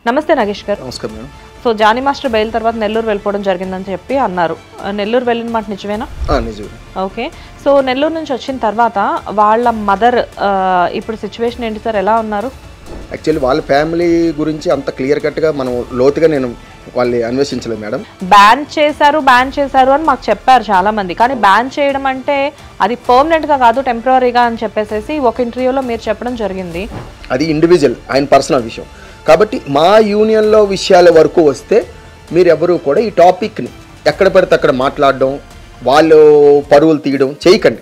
నమస్తే నాగేష్ గారు. నమస్కారం madam. So Jani master bail తర్వాత నెల్లూరు వెళ్ళిపోవడం జరిగిందని చెప్పి అన్నారు. నెల్లూరు వెళ్ళిన మాట నిజమేనా? నిజమే. ఓకే. సో నెల్లూరు నుంచి వచ్చిన తర్వాత వాళ్ళ మదర్ ఇప్పుడు సిచ్యువేషన్ ఏంటి సార్, ఎలా ఉన్నారు? యాక్చువల్లీ వాళ్ళ ఫ్యామిలీ గురించి అంత క్లియర్ కట్గా మనం లోతుగా నేను వాళ్ళు అన్వేషించలేదు మేడం. బ్యాన్ చేశారు అని మాకు చెప్పారు చాలా మంది. కానీ బ్యాన్ చేయడం అంటే అది పర్మనెంట్గా కాదు, టెంపరీగా అని చెప్పేసి ఒక ఇంటర్వ్యూలో మీరు చెప్పడం జరిగింది. అది ఇండివిజువల్, ఆయన పర్సనల్ విషయం. కాబట్టి మా యూనియన్లో విషయాల వరకు వస్తే మీరు ఎవరు కూడా ఈ టాపిక్ని ఎక్కడ పడితే అక్కడ మాట్లాడడం, వాళ్ళు పరువులు తీయడం చేయకండి.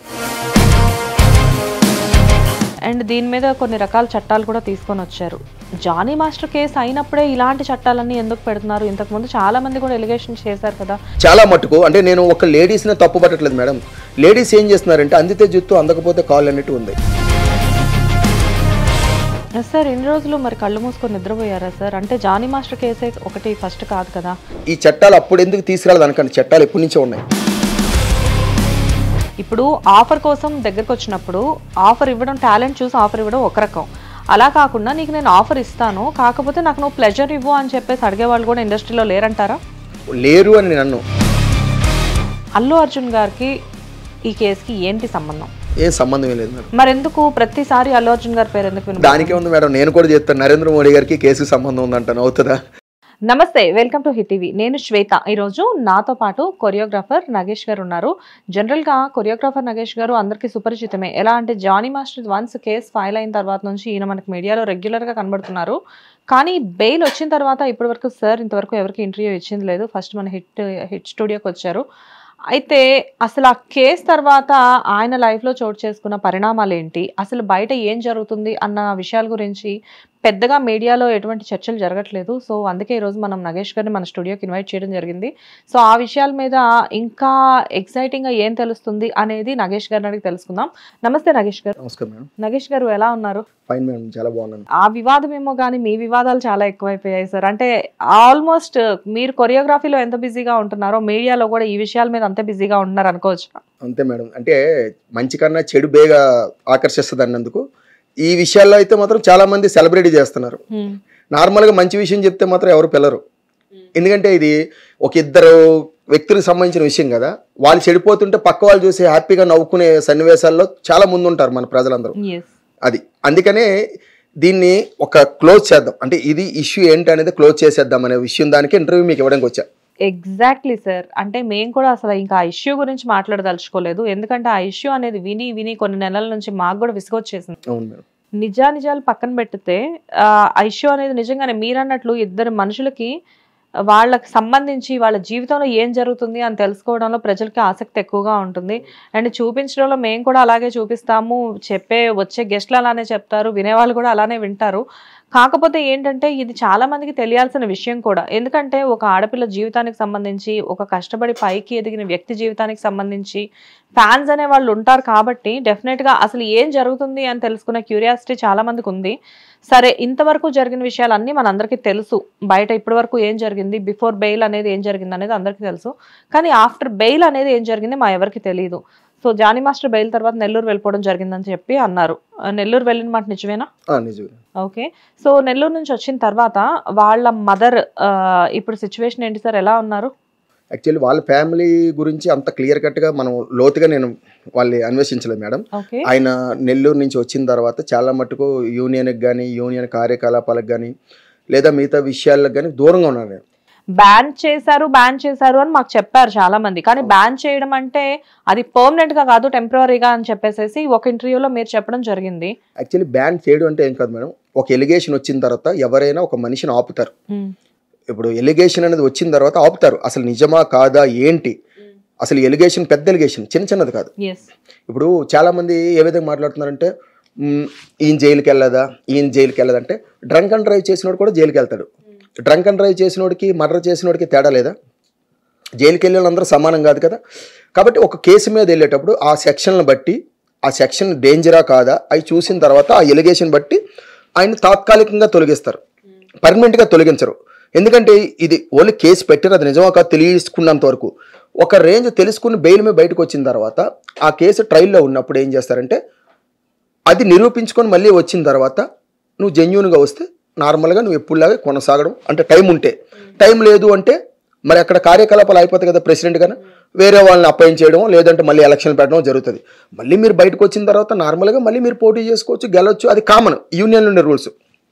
అండ్ దీని మీద కొన్ని రకాల చట్టాలు కూడా తీసుకొని వచ్చారు. జానీ మాస్టర్ కేసు అయినప్పుడే ఇలాంటి చట్టాలన్నీ ఎందుకు పెడుతున్నారు? ఇంతకుముందు చాలా మంది కూడా ఎలిగేషన్ చేశారు కదా. చాలా మటుకు అంటే నేను ఒక లేడీస్నే తప్పు పట్టట్లేదు మేడం. లేడీస్ ఏం చేస్తున్నారంటే అందితే జుత్తు అందకపోతే కాళ్ళు అన్నట్టు ఉంది సార్. ఇన్ని రోజులు మరి కళ్ళు మూసుకొని నిద్రపోయారా సార్? అంటే జానీ మాస్టర్ కేసే ఒకటి ఫస్ట్ కాదు కదా. ఈ చట్టాలు అప్పుడు ఎందుకు తీసుకురాలేదు అనుకోండి, చట్టాలు ఎప్పటి నుంచో ఉన్నాయి. ఇప్పుడు ఆఫర్ కోసం దగ్గరకు వచ్చినప్పుడు ఆఫర్ ఇవ్వడం, టాలెంట్ చూసి ఆఫర్ ఇవ్వడం ఒక రకం. అలా కాకుండా నీకు నేను ఆఫర్ ఇస్తాను, కాకపోతే నాకు నువ్వు ప్లెజర్ ఇవ్వు అని చెప్పేసి అడిగేవాళ్ళు కూడా ఇండస్ట్రీలో లేరంటారా? లేరు అని నన్ను. అల్లు అర్జున్ గారికి ఈ కేసుకి ఏంటి సంబంధం? ఏం సంబంధం లేదు మేడం. మరి ఎందుకు ప్రతిసారి అల్లు అర్జున్ గారి పేరు ఎందుకు? దానికే ఉంది మేడం, నేను కూడా చెప్తాను. నరేంద్ర మోడీ గారికి కేసుకి సంబంధం ఉందంటాను, అవుతుందా? నమస్తే, వెల్కమ్ టు హిట్ టీవీ. నేను శ్వేత. ఈరోజు నాతో పాటు కొరియోగ్రాఫర్ నగేష్ గారు ఉన్నారు. జనరల్గా కొరియోగ్రాఫర్ నగేష్ గారు అందరికీ సుపరిచితమే. ఎలా అంటే Jani master once case file అయిన తర్వాత నుంచి ఈయన మనకి మీడియాలో రెగ్యులర్గా కనబడుతున్నారు. కానీ బెయిల్ వచ్చిన తర్వాత ఇప్పటి వరకు సార్ ఇంతవరకు ఎవరికి ఇంటర్వ్యూ ఇచ్చింది లేదు. ఫస్ట్ మన హిట్ స్టూడియోకి వచ్చారు. అయితే అసలు ఆ కేసు తర్వాత ఆయన లైఫ్లో చోటు చేసుకున్న పరిణామాలు ఏంటి, అసలు బయట ఏం జరుగుతుంది అన్న విషయాల గురించి పెద్దగా మీడియాలో ఎటువంటి చర్చలు జరగట్లేదు. సో అందుకే ఈరోజు మనం నగేష్ గారిని మన స్టూడియోకి ఇన్వైట్ చేయడం జరిగింది. సో ఆ విషయాల మీద ఇంకా ఎక్సైటింగ్గా ఏం తెలుస్తుంది అనేది నగేష్ గారిని అడిగి తెలుసుకుందాం. నమస్తే నగేష్ గారు. నమస్కారం మేడం. నగేష్ గారు ఎలా ఉన్నారు? ఫైన్ మేడం, చాలా బాగున్నాను. ఆ వివాదం ఏమో కానీ మీ వివాదాలు చాలా ఎక్కువైపోయాయి సార్. అంటే ఆల్మోస్ట్ మీరు కొరియోగ్రఫీలో ఎంత బిజీగా ఉంటున్నారో మీడియాలో కూడా ఈ విషయాల మీద అంతే బిజీగా ఉంటున్నారు అనుకోవచ్చు. అంతే మేడం. అంటే మంచి కన్నా చెడు బేగా ఆకర్షిస్తుంది అన్నందుకు ఈ విషయాల్లో అయితే మాత్రం చాలా మంది సెలబ్రిటీ చేస్తున్నారు. నార్మల్గా మంచి విషయం చెప్తే మాత్రం ఎవరు పిల్లరు. ఎందుకంటే ఇది ఒక ఇద్దరు వ్యక్తులకు సంబంధించిన విషయం కదా. వాళ్ళు చెడిపోతుంటే పక్క వాళ్ళు చూసి హ్యాపీగా నవ్వుకునే సన్నివేశాల్లో చాలా ముందు ఉంటారు మన ప్రజలందరూ. అది అందుకనే దీన్ని ఒక క్లోజ్ చేద్దాం, అంటే ఇది ఇష్యూ ఏంటి అనేది క్లోజ్ చేసేద్దాం అనే విషయం దానికి ఇంటర్వ్యూ మీకు ఇవ్వడానికి వచ్చా. Exactly sir. అంటే మేము కూడా అసలు ఇంకా ఆ ఇష్యూ గురించి మాట్లాడదలుచుకోలేదు. ఎందుకంటే ఆ ఇష్యూ అనేది విని కొన్ని నెలల నుంచి మాకు కూడా విసుగొచ్చేసింది. నిజాలు పక్కన పెడితే ఆ ఇష్యూ అనేది నిజంగానే మీరన్నట్లు ఇద్దరు మనుషులకి వాళ్ళకి సంబంధించి వాళ్ళ జీవితంలో ఏం జరుగుతుంది అని తెలుసుకోవడంలో ప్రజలకి ఆసక్తి ఎక్కువగా ఉంటుంది. అండ్ చూపించడంలో మేము కూడా అలాగే చూపిస్తాము, వచ్చే గెస్ట్లు అలానే చెప్తారు, వినేవాళ్ళు కూడా అలానే వింటారు. కాకపోతే ఏంటంటే ఇది చాలా మందికి తెలియాల్సిన విషయం కూడా. ఎందుకంటే ఒక ఆడపిల్ల జీవితానికి సంబంధించి, ఒక కష్టపడి పైకి ఎదిగిన వ్యక్తి జీవితానికి సంబంధించి ఫ్యాన్స్ అనే వాళ్ళు ఉంటారు. కాబట్టి డెఫినెట్గా అసలు ఏం జరుగుతుంది అని తెలుసుకునే క్యూరియాసిటీ చాలా మందికి ఉంది. సరే, ఇంతవరకు జరిగిన విషయాలన్నీ మనందరికీ తెలుసు. బయట ఇప్పటి వరకు ఏం జరిగింది, బిఫోర్ బెయిల్ అనేది ఏం జరిగింది అనేది అందరికీ తెలుసు. కానీ ఆఫ్టర్ బెయిల్ అనేది ఏం జరిగింది మా ఎవరికి తెలియదు. సో జానీ మాస్టర్ బెయిల్ తర్వాత నెల్లూరు వెళ్ళిపోవడం జరిగిందని చెప్పి అన్నారు. నెల్లూరు వెళ్ళిన మాట నిజమేనా? నిజమే. ఓకే. సో నెల్లూరు నుంచి వచ్చిన తర్వాత వాళ్ళ మదర్ ఇప్పుడు సిచ్యువేషన్ ఏంటి సార్, ఎలా ఉన్నారు? యాక్చువల్లీ వాళ్ళ ఫ్యామిలీ గురించి అంత క్లియర్ కట్గా మనం లోతుగా నేను వాళ్ళు అన్వేషించలేదు మేడం. ఆయన నెల్లూరు నుంచి వచ్చిన తర్వాత చాలా మటుకు యూనియన్కి కానీ, యూనియన్ కార్యకలాపాలకు కానీ, లేదా మిగతా విషయాలకు కానీ దూరంగా ఉన్నాను నేను. బ్యాన్ చేశారు అని మాకు చెప్పారు చాలా మంది. కానీ బ్యాన్ చేయడం అంటే అది పర్మనెంట్ గా కాదు, టెంపరీగా అని చెప్పేసి ఒక ఇంటర్వ్యూలో మీరు చెప్పడం జరిగింది. యాక్చువల్లీ బ్యాన్ చేయడం అంటే ఏం కాదు మేడం, ఒక ఎలిగేషన్ వచ్చిన తర్వాత ఎవరైనా ఒక మనిషిని ఆపుతారు. ఇప్పుడు ఎలిగేషన్ అనేది వచ్చిన తర్వాత ఆపుతారు. అసలు నిజమా కాదా ఏంటి, అసలు ఎలిగేషన్ పెద్ద ఎలిగేషన్ చిన్నది కాదు. ఇప్పుడు చాలా మంది ఏ విధంగా మాట్లాడుతున్నారంటే ఈయన జైలుకి వెళ్ళదంటే డ్రంక్ అండ్ డ్రైవ్ చేసినోడు కూడా జైలుకి వెళ్తాడు. డ్రంక్ అండ్ డ్రైవ్ చేసినోడికి మర్డర్ చేసినోడికి తేడా లేదా? జైలుకి వెళ్ళిన వాళ్ళందరూ సమానం కాదు కదా. కాబట్టి ఒక కేసు మీద వెళ్ళేటప్పుడు ఆ సెక్షన్లను బట్టి, ఆ సెక్షన్ డేంజరా కాదా అవి చూసిన తర్వాత ఆ ఎలిగేషన్ బట్టి ఆయన తాత్కాలికంగా తొలగిస్తారు, పర్మనెంట్గా తొలగించరు. ఎందుకంటే ఇది ఓన్లీ కేసు పెట్టారు, అది నిజమా కాదు తెలుసుకున్నంత వరకు. ఒక రేంజ్ తెలుసుకుని బెయిల్ మీద బయటకు వచ్చిన తర్వాత ఆ కేసు ట్రయల్లో ఉన్నప్పుడు ఏం చేస్తారంటే, అది నిరూపించుకొని మళ్ళీ వచ్చిన తర్వాత నువ్వు జెన్యూన్గా వస్తే కేసు క్లోజ్ చేస్తారు. ఎందుకంటే ఇది ఓన్లీ కేసు పెట్టారు, అది నిజమా కాదు తెలుసుకున్నంత వరకు. ఒక రేంజ్ తెలుసుకుని బెయిల్ మీద బయటకు వచ్చిన తర్వాత ఆ కేసు ట్రయల్లో ఉన్నప్పుడు ఏం చేస్తారంటే, అది నిరూపించుకొని మళ్ళీ వచ్చిన తర్వాత నువ్వు జెన్యూన్గా వస్తే నార్మల్గా నువ్వు ఎప్పుడులాగా కొనసాగడం, అంటే టైం ఉంటే. టైం లేదు అంటే మరి అక్కడ కార్యకలాపాలు అయిపోతాయి కదా, ప్రెసిడెంట్ గానే వేరే వాళ్ళని అపాయింట్ చేయడం, లేదంటే మళ్ళీ ఎలక్షన్లు పెట్టడం జరుగుతుంది. మళ్ళీ మీరు బయటకు వచ్చిన తర్వాత నార్మల్గా మళ్ళీ మీరు పోటీ చేసుకోవచ్చు, గెలవచ్చు, అది కామన్, యూనియన్లో ఉండే రూల్స్.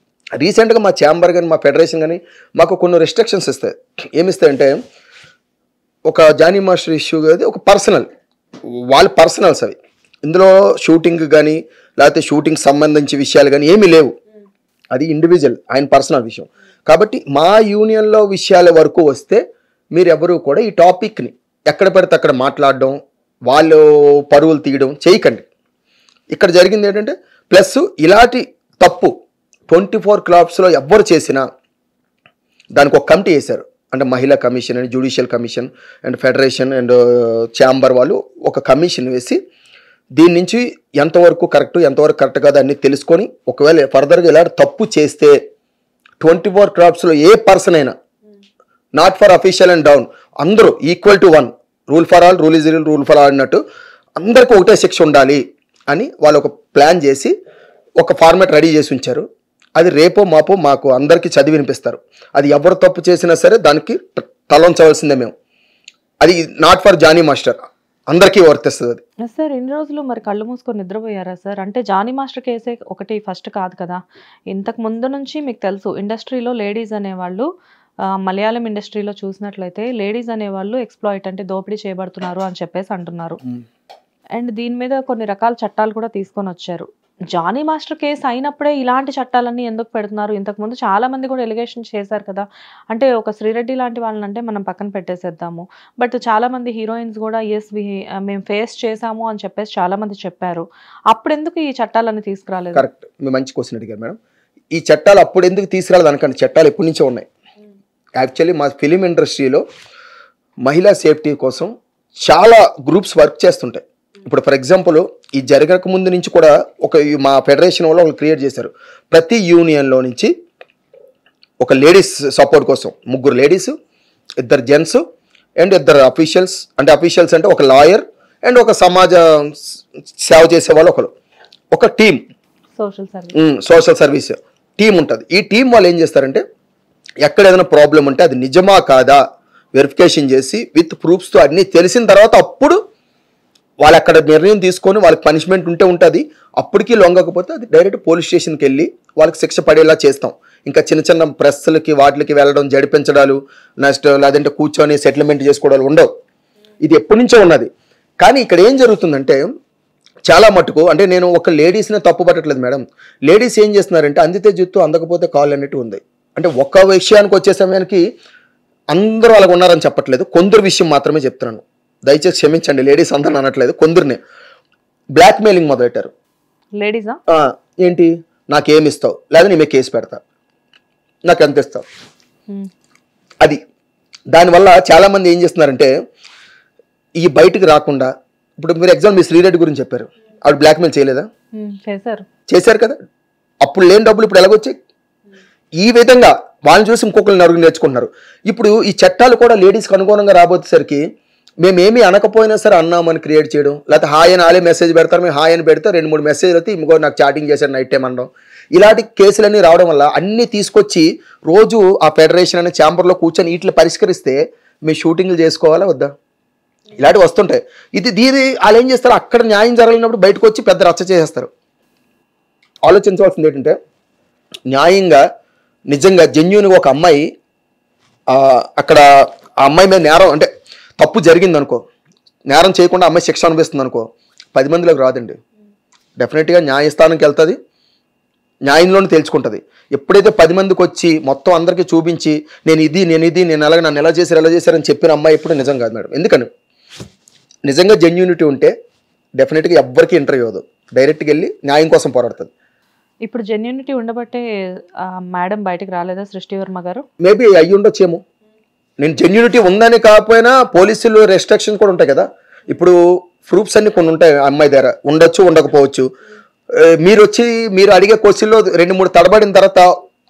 రీసెంట్గా మా ఛాంబర్ కానీ మా ఫెడరేషన్ కానీ మాకు కొన్ని రెస్ట్రిక్షన్స్ ఇస్తాయి. ఏమిస్తాయంటే ఒక జానీ మాస్టర్ ఇష్యూ అది ఒక పర్సనల్, వాళ్ళ పర్సనల్స్ అవి. ఇందులో షూటింగ్ కానీ లేకపోతే షూటింగ్ సంబంధించి విషయాలు కానీ ఏమీ లేవు, అది ఇండివిజువల్ ఆయన పర్సనల్ విషయం. కాబట్టి మా యూనియన్లో విషయాల వరకు వస్తే మీరు ఎవరు కూడా ఈ టాపిక్ని ఎక్కడ పడితే అక్కడ మాట్లాడడం, వాళ్ళు పరువులు తీయడం చేయకండి. ఇక్కడ జరిగింది ఏంటంటే ప్లస్ ఇలాంటి తప్పు 24 క్లబ్స్లో ఎవ్వరు చేసినా దానికి ఒక కమిటీ వేశారు. అంటే మహిళా commission and judicial commission and federation and chamber వాళ్ళు ఒక కమిషన్ వేసి దీని నుంచి ఎంతవరకు కరెక్ట్ ఎంతవరకు కరెక్ట్ కాదు అన్ని తెలుసుకొని ఒకవేళ ఫర్దర్గా ఇలాంటి తప్పు చేస్తే 24 క్లబ్స్లో ఏ పర్సన్ అయినా not for official and down అందరూ equal to one, rule for all, rule is rule for all అన్నట్టు అందరికీ ఒకటే శిక్ష ఉండాలి అని వాళ్ళు ఒక ప్లాన్ చేసి ఒక ఫార్మాట్ రెడీ చేసి ఉంచారు. అది రేపో మాపో మాకు అందరికీ చదివి వినిపిస్తారు. అది ఎవరు తప్పు చేసినా సరే దానికి తలంచవలసిందే మేము. అది నాట్ ఫర్ జానీ మాస్టర్, అందరికీ వర్తిస్తుంది అది. సార్ ఇన్ని రోజులు మరి కళ్ళు మూసుకొని నిద్రపోయారా సార్? అంటే జానీ మాస్టర్ కేసే ఒకటి ఫస్ట్ కాదు కదా, ఇంతకు ముందు నుంచి మీకు తెలుసు ఇండస్ట్రీలో లేడీస్ అనేవాళ్ళు, మలయాళం ఇండస్ట్రీలో చూసినట్లయితే లేడీస్ అనేవాళ్ళు ఎక్స్ప్లాయిట్ అంటే దోపిడీ చేయబడుతున్నారు అని చెప్పేసి అంటున్నారు. అండ్ దీని మీద కొన్ని రకాల చట్టాలు కూడా తీసుకొని వచ్చారు. జానీ మాస్టర్ కేసు అయినప్పుడే ఇలాంటి చట్టాలన్నీ ఎందుకు పెడుతున్నారు? ఇంతకుముందు చాలా మంది కూడా ఎలిగేషన్ చేశారు కదా, అంటే ఒక శ్రీరెడ్డి లాంటి వాళ్ళని అంటే మనం పక్కన పెట్టేసేద్దాము, బట్ చాలా మంది హీరోయిన్స్ కూడా ఎస్ మేము ఫేస్ చేసాము అని చెప్పేసి చాలా మంది చెప్పారు. అప్పుడు ఎందుకు ఈ చట్టాలన్నీ తీసుకురాలేదు? కరెక్ట్, మీరు మంచి క్వశ్చన్ అడిగారు మేడం. ఈ చట్టాలు అప్పుడు ఎందుకు తీసుకురాలేదు అనకండి, చట్టాలు ఎప్పటి నుంచో ఉన్నాయి. యాక్చువల్లీ మా ఫిలిం ఇండస్ట్రీలో మహిళా సేఫ్టీ కోసం చాలా గ్రూప్స్ వర్క్ చేస్తుంటాయి. ఇప్పుడు ఫర్ ఎగ్జాంపుల్ ఈ జరగక ముందు నుంచి కూడా మా ఫెడరేషన్ వాళ్ళు ఒకరు క్రియేట్ చేశారు. ప్రతి యూనియన్లో నుంచి ఒక లేడీస్ సపోర్ట్ కోసం 3 లేడీస్, 2 జెంట్స్ అండ్ 2 అఫీషియల్స్. అంటే అఫీషియల్స్ అంటే ఒక లాయర్ అండ్ ఒక సమాజ సేవ చేసే వాళ్ళు ఒక టీం, సోషల్ సర్వీస్ టీం ఉంటుంది. ఈ టీం వాళ్ళు ఏం చేస్తారంటే ఎక్కడ ఏదైనా ప్రాబ్లం ఉంటే అది నిజమా కాదా వెరిఫికేషన్ చేసి విత్ ప్రూఫ్స్తో అన్నీ తెలిసిన తర్వాత అప్పుడు వాళ్ళు అక్కడ నిర్ణయం తీసుకొని వాళ్ళకి పనిష్మెంట్ ఉంటే ఉంటుంది. అప్పటికి లొంగకపోతే అది డైరెక్ట్ పోలీస్ స్టేషన్కి వెళ్ళి వాళ్ళకి శిక్ష పడేలా చేస్తాం. ఇంకా చిన్న చిన్న ప్రెస్లకి వాటికి వెళ్ళడం, జడిపించడాలు, నెక్స్ట్ లేదంటే కూర్చొని సెటిల్మెంట్ చేసుకోవడాలు ఉండవు. ఇది ఎప్పటి నుంచో ఉన్నది. కానీ ఇక్కడ ఏం జరుగుతుందంటే చాలా మటుకు, అంటే నేను ఒక లేడీస్ని తప్పు పట్టట్లేదు మేడం, లేడీస్ ఏం చేస్తున్నారంటే అందితే జుత్తు అందకపోతే కాళ్ళు అన్నట్టు ఉంది. అంటే ఒక్క విషయానికి వచ్చే సమయానికి అందరూ అలాగ ఉన్నారని చెప్పట్లేదు, కొందరు విషయం మాత్రమే చెప్తున్నాను, దయచేసి క్షమించండి. లేడీస్ అందరూ అనట్లేదు, కొందరిని బ్లాక్ మెయిలింగ్ మొదలెట్టారు. లేడీసా ఏంటి నాకేమి ఇస్తావు, లేదా నీ మీద కేసు పెడతా, నాకు ఎంత ఇస్తావు, అది. దానివల్ల చాలామంది ఏం చేస్తున్నారంటే ఈ బయటికి రాకుండా, ఇప్పుడు మీరు ఎగ్జాంపుల్ మీ శ్రీరెడ్డి గురించి చెప్పారు, ఆవిడ బ్లాక్మెయిల్ చేయలేదా? చేశారు కదా. అప్పుడు లేని డబ్బులు ఇప్పుడు ఎలాగొచ్చాయి? ఈ విధంగా వాళ్ళని చూసి ఇంకొకరిని నలుగురు నేర్చుకుంటున్నారు. ఇప్పుడు ఈ చట్టాలు కూడా లేడీస్కి అనుగుణంగా రాబోయేసరికి మేమేమీ అనకపోయినా సరే అన్నామని క్రియేట్ చేయడం, లేకపోతే హాయ్ అని ఆలే మెసేజ్ పెడతారు, మేము హాయ్ అని పెడితే 2-3 మెసేజ్లు అయితే ఇంకో నాకు చాటింగ్ చేశారు నైట్ టైం అనడం, ఇలాంటి కేసులన్నీ రావడం వల్ల అన్నీ తీసుకొచ్చి రోజు ఆ ఫెడరేషన్ అనే ఛాంబర్లో కూర్చొని వీటిని పరిష్కరిస్తే మేము షూటింగ్లు చేసుకోవాలా వద్దా? ఇలాంటివి వస్తుంటాయి. దీని వాళ్ళు ఏం చేస్తారు, అక్కడ న్యాయం జరగలేనప్పుడు బయటకు వచ్చి పెద్ద రచ్చ చేసేస్తారు. ఆలోచించవలసింది ఏంటంటే న్యాయంగా నిజంగా జెన్యూన్గా ఒక అమ్మాయి అక్కడ ఆ అమ్మాయి మీద నేరం అంటే తప్పు జరిగింది అనుకో, నేరం చేయకుండా అమ్మాయి శిక్ష అనిపిస్తుంది అనుకో, 10 మందిలోకి రాదండి. డెఫినెట్గా న్యాయస్థానానికి వెళ్తుంది, న్యాయంలోనే తేల్చుకుంటుంది. ఎప్పుడైతే 10 మందికి వచ్చి మొత్తం అందరికీ చూపించి నేను అలాగే నన్ను ఎలా చేశారని చెప్పిన అమ్మాయి ఎప్పుడు నిజం కాదు మేడం. ఎందుకని నిజంగా జెన్యూనిటీ ఉంటే డెఫినెట్గా ఎవ్వరికి ఇంటర్వ్యూ అవ్వదు, డైరెక్ట్గా వెళ్ళి న్యాయం కోసం పోరాడుతుంది. ఇప్పుడు జెన్యూనిటీ ఉండబట్టే మేడం బయటకు రాలేదా సృష్టివర్మ గారు? మేబీ అయ్యి ఉండొచ్చేమో. నేను జెన్యూనిటీ ఉందని కాకపోయినా పోలీసులు రెస్ట్రిక్షన్ కూడా ఉంటాయి కదా. ఇప్పుడు ప్రూఫ్స్ అన్ని కొన్ని ఉంటాయి అమ్మాయి దగ్గర, ఉండొచ్చు ఉండకపోవచ్చు. మీరు అడిగే క్వశ్చన్లో 2-3 తడబడిన తర్వాత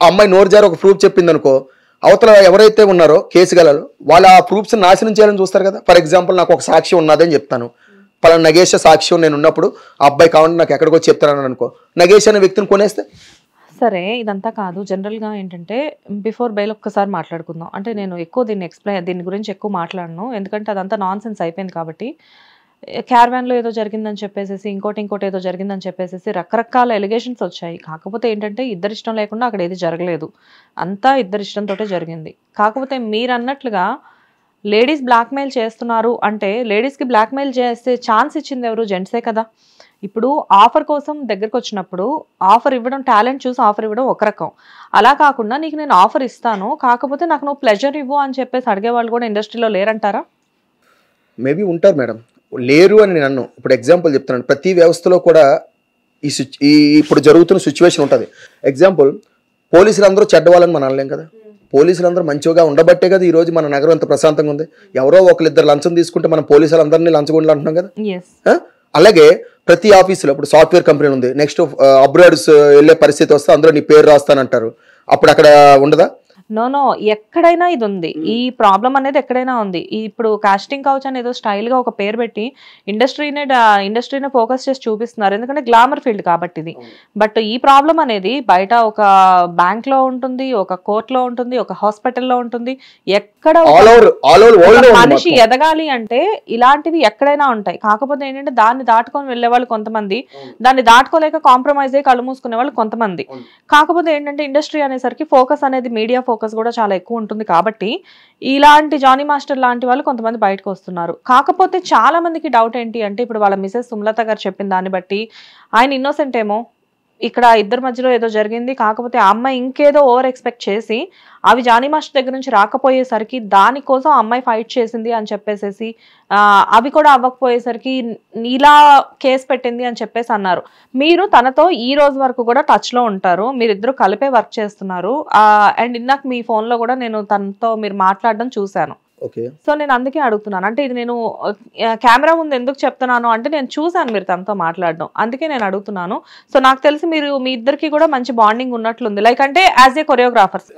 ఆ అమ్మాయి నోరు జారి ఒక ప్రూఫ్ చెప్పింది అనుకో, అవతల ఎవరైతే ఉన్నారో కేసు గలరు వాళ్ళు ఆ ప్రూఫ్స్ నాశనం చేయాలని చూస్తారు కదా. ఫర్ ఎగ్జాంపుల్ నాకు ఒక సాక్షి ఉన్నదని చెప్తాను, పలానా నగేష్ సాక్షి నేను ఉన్నప్పుడు ఆ అబ్బాయి కావాలంటే నాకు ఎక్కడికి వచ్చి చెప్తానని అనుకో, నగేష్ అనే వ్యక్తిని కొనేస్తే సరే ఇదంతా కాదు, జనరల్గా ఏంటంటే బిఫోర్ బెయిల్ ఒక్కసారి మాట్లాడుకుందాం. అంటే నేను ఎక్కువ దీని గురించి ఎక్కువ మాట్లాడను, ఎందుకంటే అదంతా నాన్ సెన్స్ అయిపోయింది కాబట్టి. క్యారవాన్లో ఏదో జరిగిందని చెప్పేసి ఇంకోటి ఏదో జరిగిందని చెప్పేసి రకరకాల ఎలిగేషన్స్ వచ్చాయి. కాకపోతే ఏంటంటే ఇద్దరి ఇష్టం లేకుండా అక్కడ ఏది జరగలేదు, అంతా ఇద్దరి ఇష్టంతో జరిగింది. కాకపోతే మీరు అన్నట్లుగా లేడీస్ బ్లాక్మెయిల్ చేస్తున్నారు అంటే లేడీస్కి బ్లాక్మెయిల్ చేసే ఛాన్స్ ఇచ్చింది ఎవరు? జెంట్సే కదా. ఇప్పుడు ఆఫర్ కోసం దగ్గరకు వచ్చినప్పుడు ఆఫర్ ఇవ్వడం, టాలెంట్ చూసి ఆఫర్ ఇవ్వడం ఒక రకం. అలా కాకుండా నీకు నేను ఆఫర్ ఇస్తాను, కాకపోతే నాకు నువ్వు ప్లెజర్ ఇవ్వు అని చెప్పేసి అడిగేవాళ్ళు కూడా ఇండస్ట్రీలో లేరంటారా? మేబీ ఉంటారు మేడం, లేరు అని నేను అన్ను. ఇప్పుడు ఎగ్జాంపుల్ చెప్తున్నాను, ప్రతి వ్యవస్థలో కూడా ఈ ఇప్పుడు జరుగుతున్న సిచ్యువేషన్ ఉంటుంది. ఎగ్జాంపుల్, పోలీసులు అందరూ చెడ్డవాళ్ళని మనం అనలేం కదా. పోలీసులందరూ మంచిగా ఉండబట్టే కదా ఈరోజు మన నగరం అంత ప్రశాంతంగా ఉంది. ఎవరో ఒకరిద్దరు లంచం తీసుకుంటే మన పోలీసులందరినీ లంచగొండలు అంటున్నాం కదా. అలాగే ప్రతి ఆఫీసులో ఇప్పుడు సాఫ్ట్వేర్ కంపెనీ ఉంది, నెక్స్ట్ అబ్రాడ్స్ వెళ్ళే పరిస్థితి వస్తే అందరూ నీ పేరు రాస్తానంటారు, అప్పుడు అక్కడ ఉండదా? నో, ఎక్కడైనా ఇది ఉంది. ఈ ప్రాబ్లం అనేది ఎక్కడైనా ఉంది. ఇప్పుడు కాస్టింగ్ కౌచ్ అని ఏదో స్టైల్గా ఒక పేరు పెట్టి ఇండస్ట్రీనే ఫోకస్ చేసి చూపిస్తున్నారు, ఎందుకంటే గ్లామర్ ఫీల్డ్ కాబట్టి ఇది. బట్ ఈ ప్రాబ్లం అనేది బయట ఒక బ్యాంక్లో ఉంటుంది, ఒక కోర్టులో ఉంటుంది, ఒక హాస్పిటల్లో ఉంటుంది. ఎక్కడ మనిషి ఎదగాలి అంటే ఇలాంటివి ఎక్కడైనా ఉంటాయి. కాకపోతే ఏంటంటే దాన్ని దాటుకొని వెళ్ళే వాళ్ళు కొంతమంది, దాన్ని దాటుకోలేక కాంప్రమైజ్ అయ్యి కళ్ళు మూసుకునే వాళ్ళు కొంతమంది. కాకపోతే ఏంటంటే ఇండస్ట్రీ అనేసరికి ఫోకస్ అనేది, మీడియా ఫోకస్ కూడా చాలా ఎక్కువ ఉంటుంది కాబట్టి ఇలాంటి జానీ మాస్టర్ లాంటి వాళ్ళు కొంతమంది బయటకు వస్తున్నారు. కాకపోతే చాలా మందికి డౌట్ ఏంటి అంటే, ఇప్పుడు వాళ్ళ మిసెస్ సుమలత గారు చెప్పిన దాన్ని బట్టి ఆయన ఇన్నోసెంట్ ఏమో, ఇక్కడ ఇద్దరి మధ్యలో ఏదో జరిగింది, కాకపోతే ఆ అమ్మాయి ఇంకేదో ఓవర్ ఎక్స్పెక్ట్ చేసి అవి జానీ మాస్టర్ దగ్గర నుంచి రాకపోయేసరికి దానికోసం అమ్మాయి ఫైట్ చేసింది అని చెప్పేసి, అవి కూడా అవ్వకపోయేసరికి ఇలా కేసు పెట్టింది అని చెప్పేసి అన్నారు. మీరు తనతో ఈ రోజు వరకు కూడా టచ్లో ఉంటారు, మీరిద్దరు కలిపే వర్క్ చేస్తున్నారు. అండ్ ఇందాక మీ ఫోన్లో కూడా నేను తనతో మీరు మాట్లాడడం చూశాను. సో నేను అందుకే అడుగుతున్నాను, అంటే ఇది నేను కెమెరా ముందు ఎందుకు చెప్తున్నాను అంటే నేను చూసాను మీరు తనతో మాట్లాడడం, అందుకే నేను అడుగుతున్నాను. సో నాకు తెలిసి మీ ఇద్దరికి కూడా మంచి బాండింగ్ ఉన్నట్లుంది, లైక్ అంటే యాజ్ ఏ కొరియోగ్రాఫర్స్.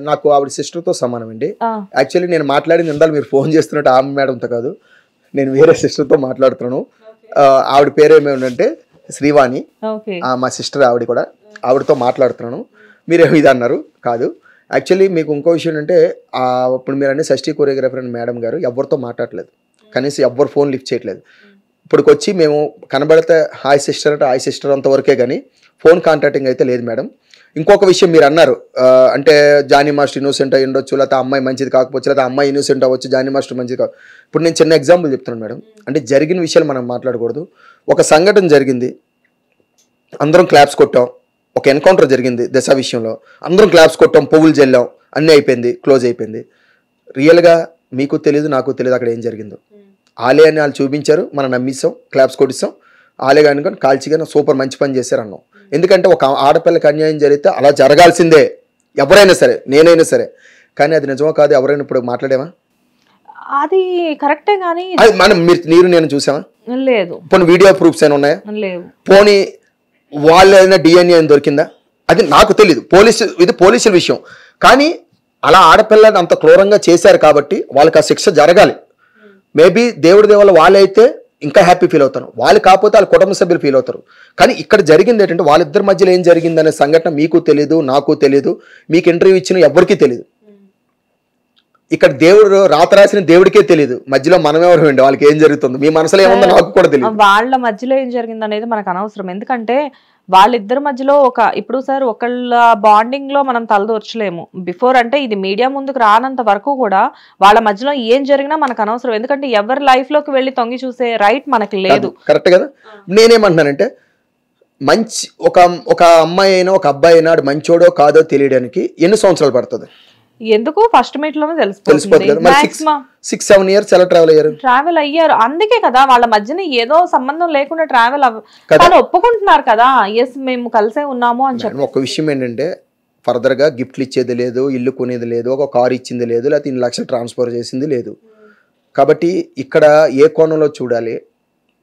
నాకు ఆవిడ సిస్టర్ తో సమానం అండి. యాక్చువల్లీ నేను మాట్లాడింది ఉండాలి, మీరు ఫోన్ చేస్తున్నట్టు ఆమె మేడంతో కాదు, నేను వేరే సిస్టర్ తో మాట్లాడుతున్నాను. ఆవిడ పేరు ఏమేమంటే శ్రీవాణి, మా సిస్టర్ ఆవిడ కూడా, ఆవిడతో మాట్లాడుతున్నాను. మీరేమో ఇది అన్నారు కాదు. యాక్చువల్లీ మీకు ఇంకో విషయం అంటే, ఇప్పుడు మీరు అనే షష్ఠీ కొరియోగ్రాఫర్ అని మేడం గారు ఎవరితో మాట్లాడలేదు, కనీసం ఎవరు ఫోన్ లిఫ్ట్ చేయట్లేదు. ఇప్పటికొచ్చి మేము కనబడితే హాయ్ సిస్టర్ అంటే హాయ్ సిస్టర్ అంతవరకే కానీ ఫోన్ కాంటాక్టింగ్ అయితే లేదు మేడం. ఇంకొక విషయం మీరు అన్నారు, అంటే జానీ మాస్టర్ ఇన్నోసెంట్ అయ్యి ఉండొచ్చు, లేకపోతే అమ్మాయి మంచిది కాకపోవచ్చు, లేకపోతే అమ్మాయి ఇన్నోసెంట్ అవ్వచ్చు, జానీ మాస్టర్ మంచిది కాదు. ఇప్పుడు నేను చిన్న ఎగ్జాంపుల్ చెప్తున్నాను మేడం, అంటే జరిగిన విషయాలు మనం మాట్లాడకూడదు. ఒక సంఘటన జరిగింది, అందరం క్లాప్స్ కొట్టాం. ఒక ఎన్కౌంటర్ జరిగింది దశ విషయంలో, అందరం క్లాప్స్ కొట్టాం, పువ్వులు జల్లాం, అన్నీ అయిపోయింది, క్లోజ్ అయిపోయింది. రియల్గా మీకు తెలియదు, నాకు తెలియదు అక్కడ ఏం జరిగిందో. ఆలే అని వాళ్ళు చూపించారు, మనం నమ్మిస్తాం, క్లాప్స్ కొట్టిస్తాం, ఆలే కానీ కాల్చిగా సూపర్ మంచి పని చేశారు అన్నాం. ఎందుకంటే ఒక ఆడపిల్లకి అన్యాయం జరిగితే అలా జరగాల్సిందే, ఎవరైనా సరే, నేనైనా సరే. కానీ అది నిజమో కాదు, ఎవరైనా ఇప్పుడు మాట్లాడేమా? అది కరెక్టే, కానీ మనం మీరు నేను చూసామా? లేదు. పోనీ వీడియో ప్రూఫ్స్ అయినా ఉన్నాయా? లేవు. పోనీ వాళ్ళు ఏదైనా డిఎన్ఏ అని దొరికిందా? అది నాకు తెలియదు, ఇది పోలీసుల విషయం. కానీ అలా ఆడపిల్లని అంత క్రూరంగా చేశారు కాబట్టి వాళ్ళకి ఆ శిక్ష జరగాలి. మేబీ దేవుడి దేవల్ల వాళ్ళైతే ఇంకా హ్యాపీ ఫీల్ అవుతారు, వాళ్ళు కాకపోతే వాళ్ళ కుటుంబ సభ్యులు ఫీల్ అవుతారు. కానీ ఇక్కడ జరిగింది ఏంటంటే, వాళ్ళిద్దరి మధ్యలో ఏం జరిగిందనే సంఘటన మీకు తెలియదు, నాకు తెలియదు, మీకు ఇంటర్వ్యూ ఇచ్చిన ఎవరికీ తెలియదు. ఇక్కడ దేవుడు రాత రాసిన దేవుడికే తెలియదు, మధ్యలో మనం ఎవరు అండి, వాళ్ళకి ఏం జరుగుతుంది, మీ మనసులో ఏముందో నాకు కూడా తెలియదు. వాళ్ళ మధ్యలో ఏం జరిగింది అనేది మనకు అనవసరం, ఎందుకంటే వాళ్ళిద్దరి మధ్యలో ఇప్పుడు సార్ ఒకళ్ళ బాండింగ్ లో మనం తలదూర్చలేము. బిఫోర్ అంటే ఇది మీడియా ముందుకు రానంత వరకు కూడా వాళ్ళ మధ్యలో ఏం జరిగినా మనకు అనవసరం, ఎందుకంటే ఎవరి లైఫ్ లోకి వెళ్ళి తొంగి చూసే రైట్ మనకి లేదు. కరెక్ట్ కదా. నేనేమంటున్నానంటే, మంచి ఒక అమ్మాయి అయినా ఒక అబ్బాయి అయినా మంచోడో కాదో తెలియడానికి ఎన్ని సంవత్సరాలు పడుతుంది? ఎందుకు ఫస్ట్ మీట్ లోనే తెలిసిపోతుంది కదా. 6-7 years ఎలా ట్రావెల్ అయ్యారు, అందుకే కదా వాళ్ళ మధ్యన ఏదో సంబంధం లేకుండా ట్రావెల్ ఒప్పుకుంటున్నారు కదా, ఎస్ మేము కలిసే ఉన్నాము అని చెప్పి. ఒక విషయం ఏంటంటే, ఫర్దర్ గా గిఫ్ట్లు ఇచ్చేది లేదు, ఇల్లు కొనేది లేదు, ఒక కారు ఇచ్చింది లేదు, లేకపోతే 2 లక్షలు ట్రాన్స్ఫర్ చేసింది లేదు. కాబట్టి ఇక్కడ ఏ కోణంలో చూడాలి,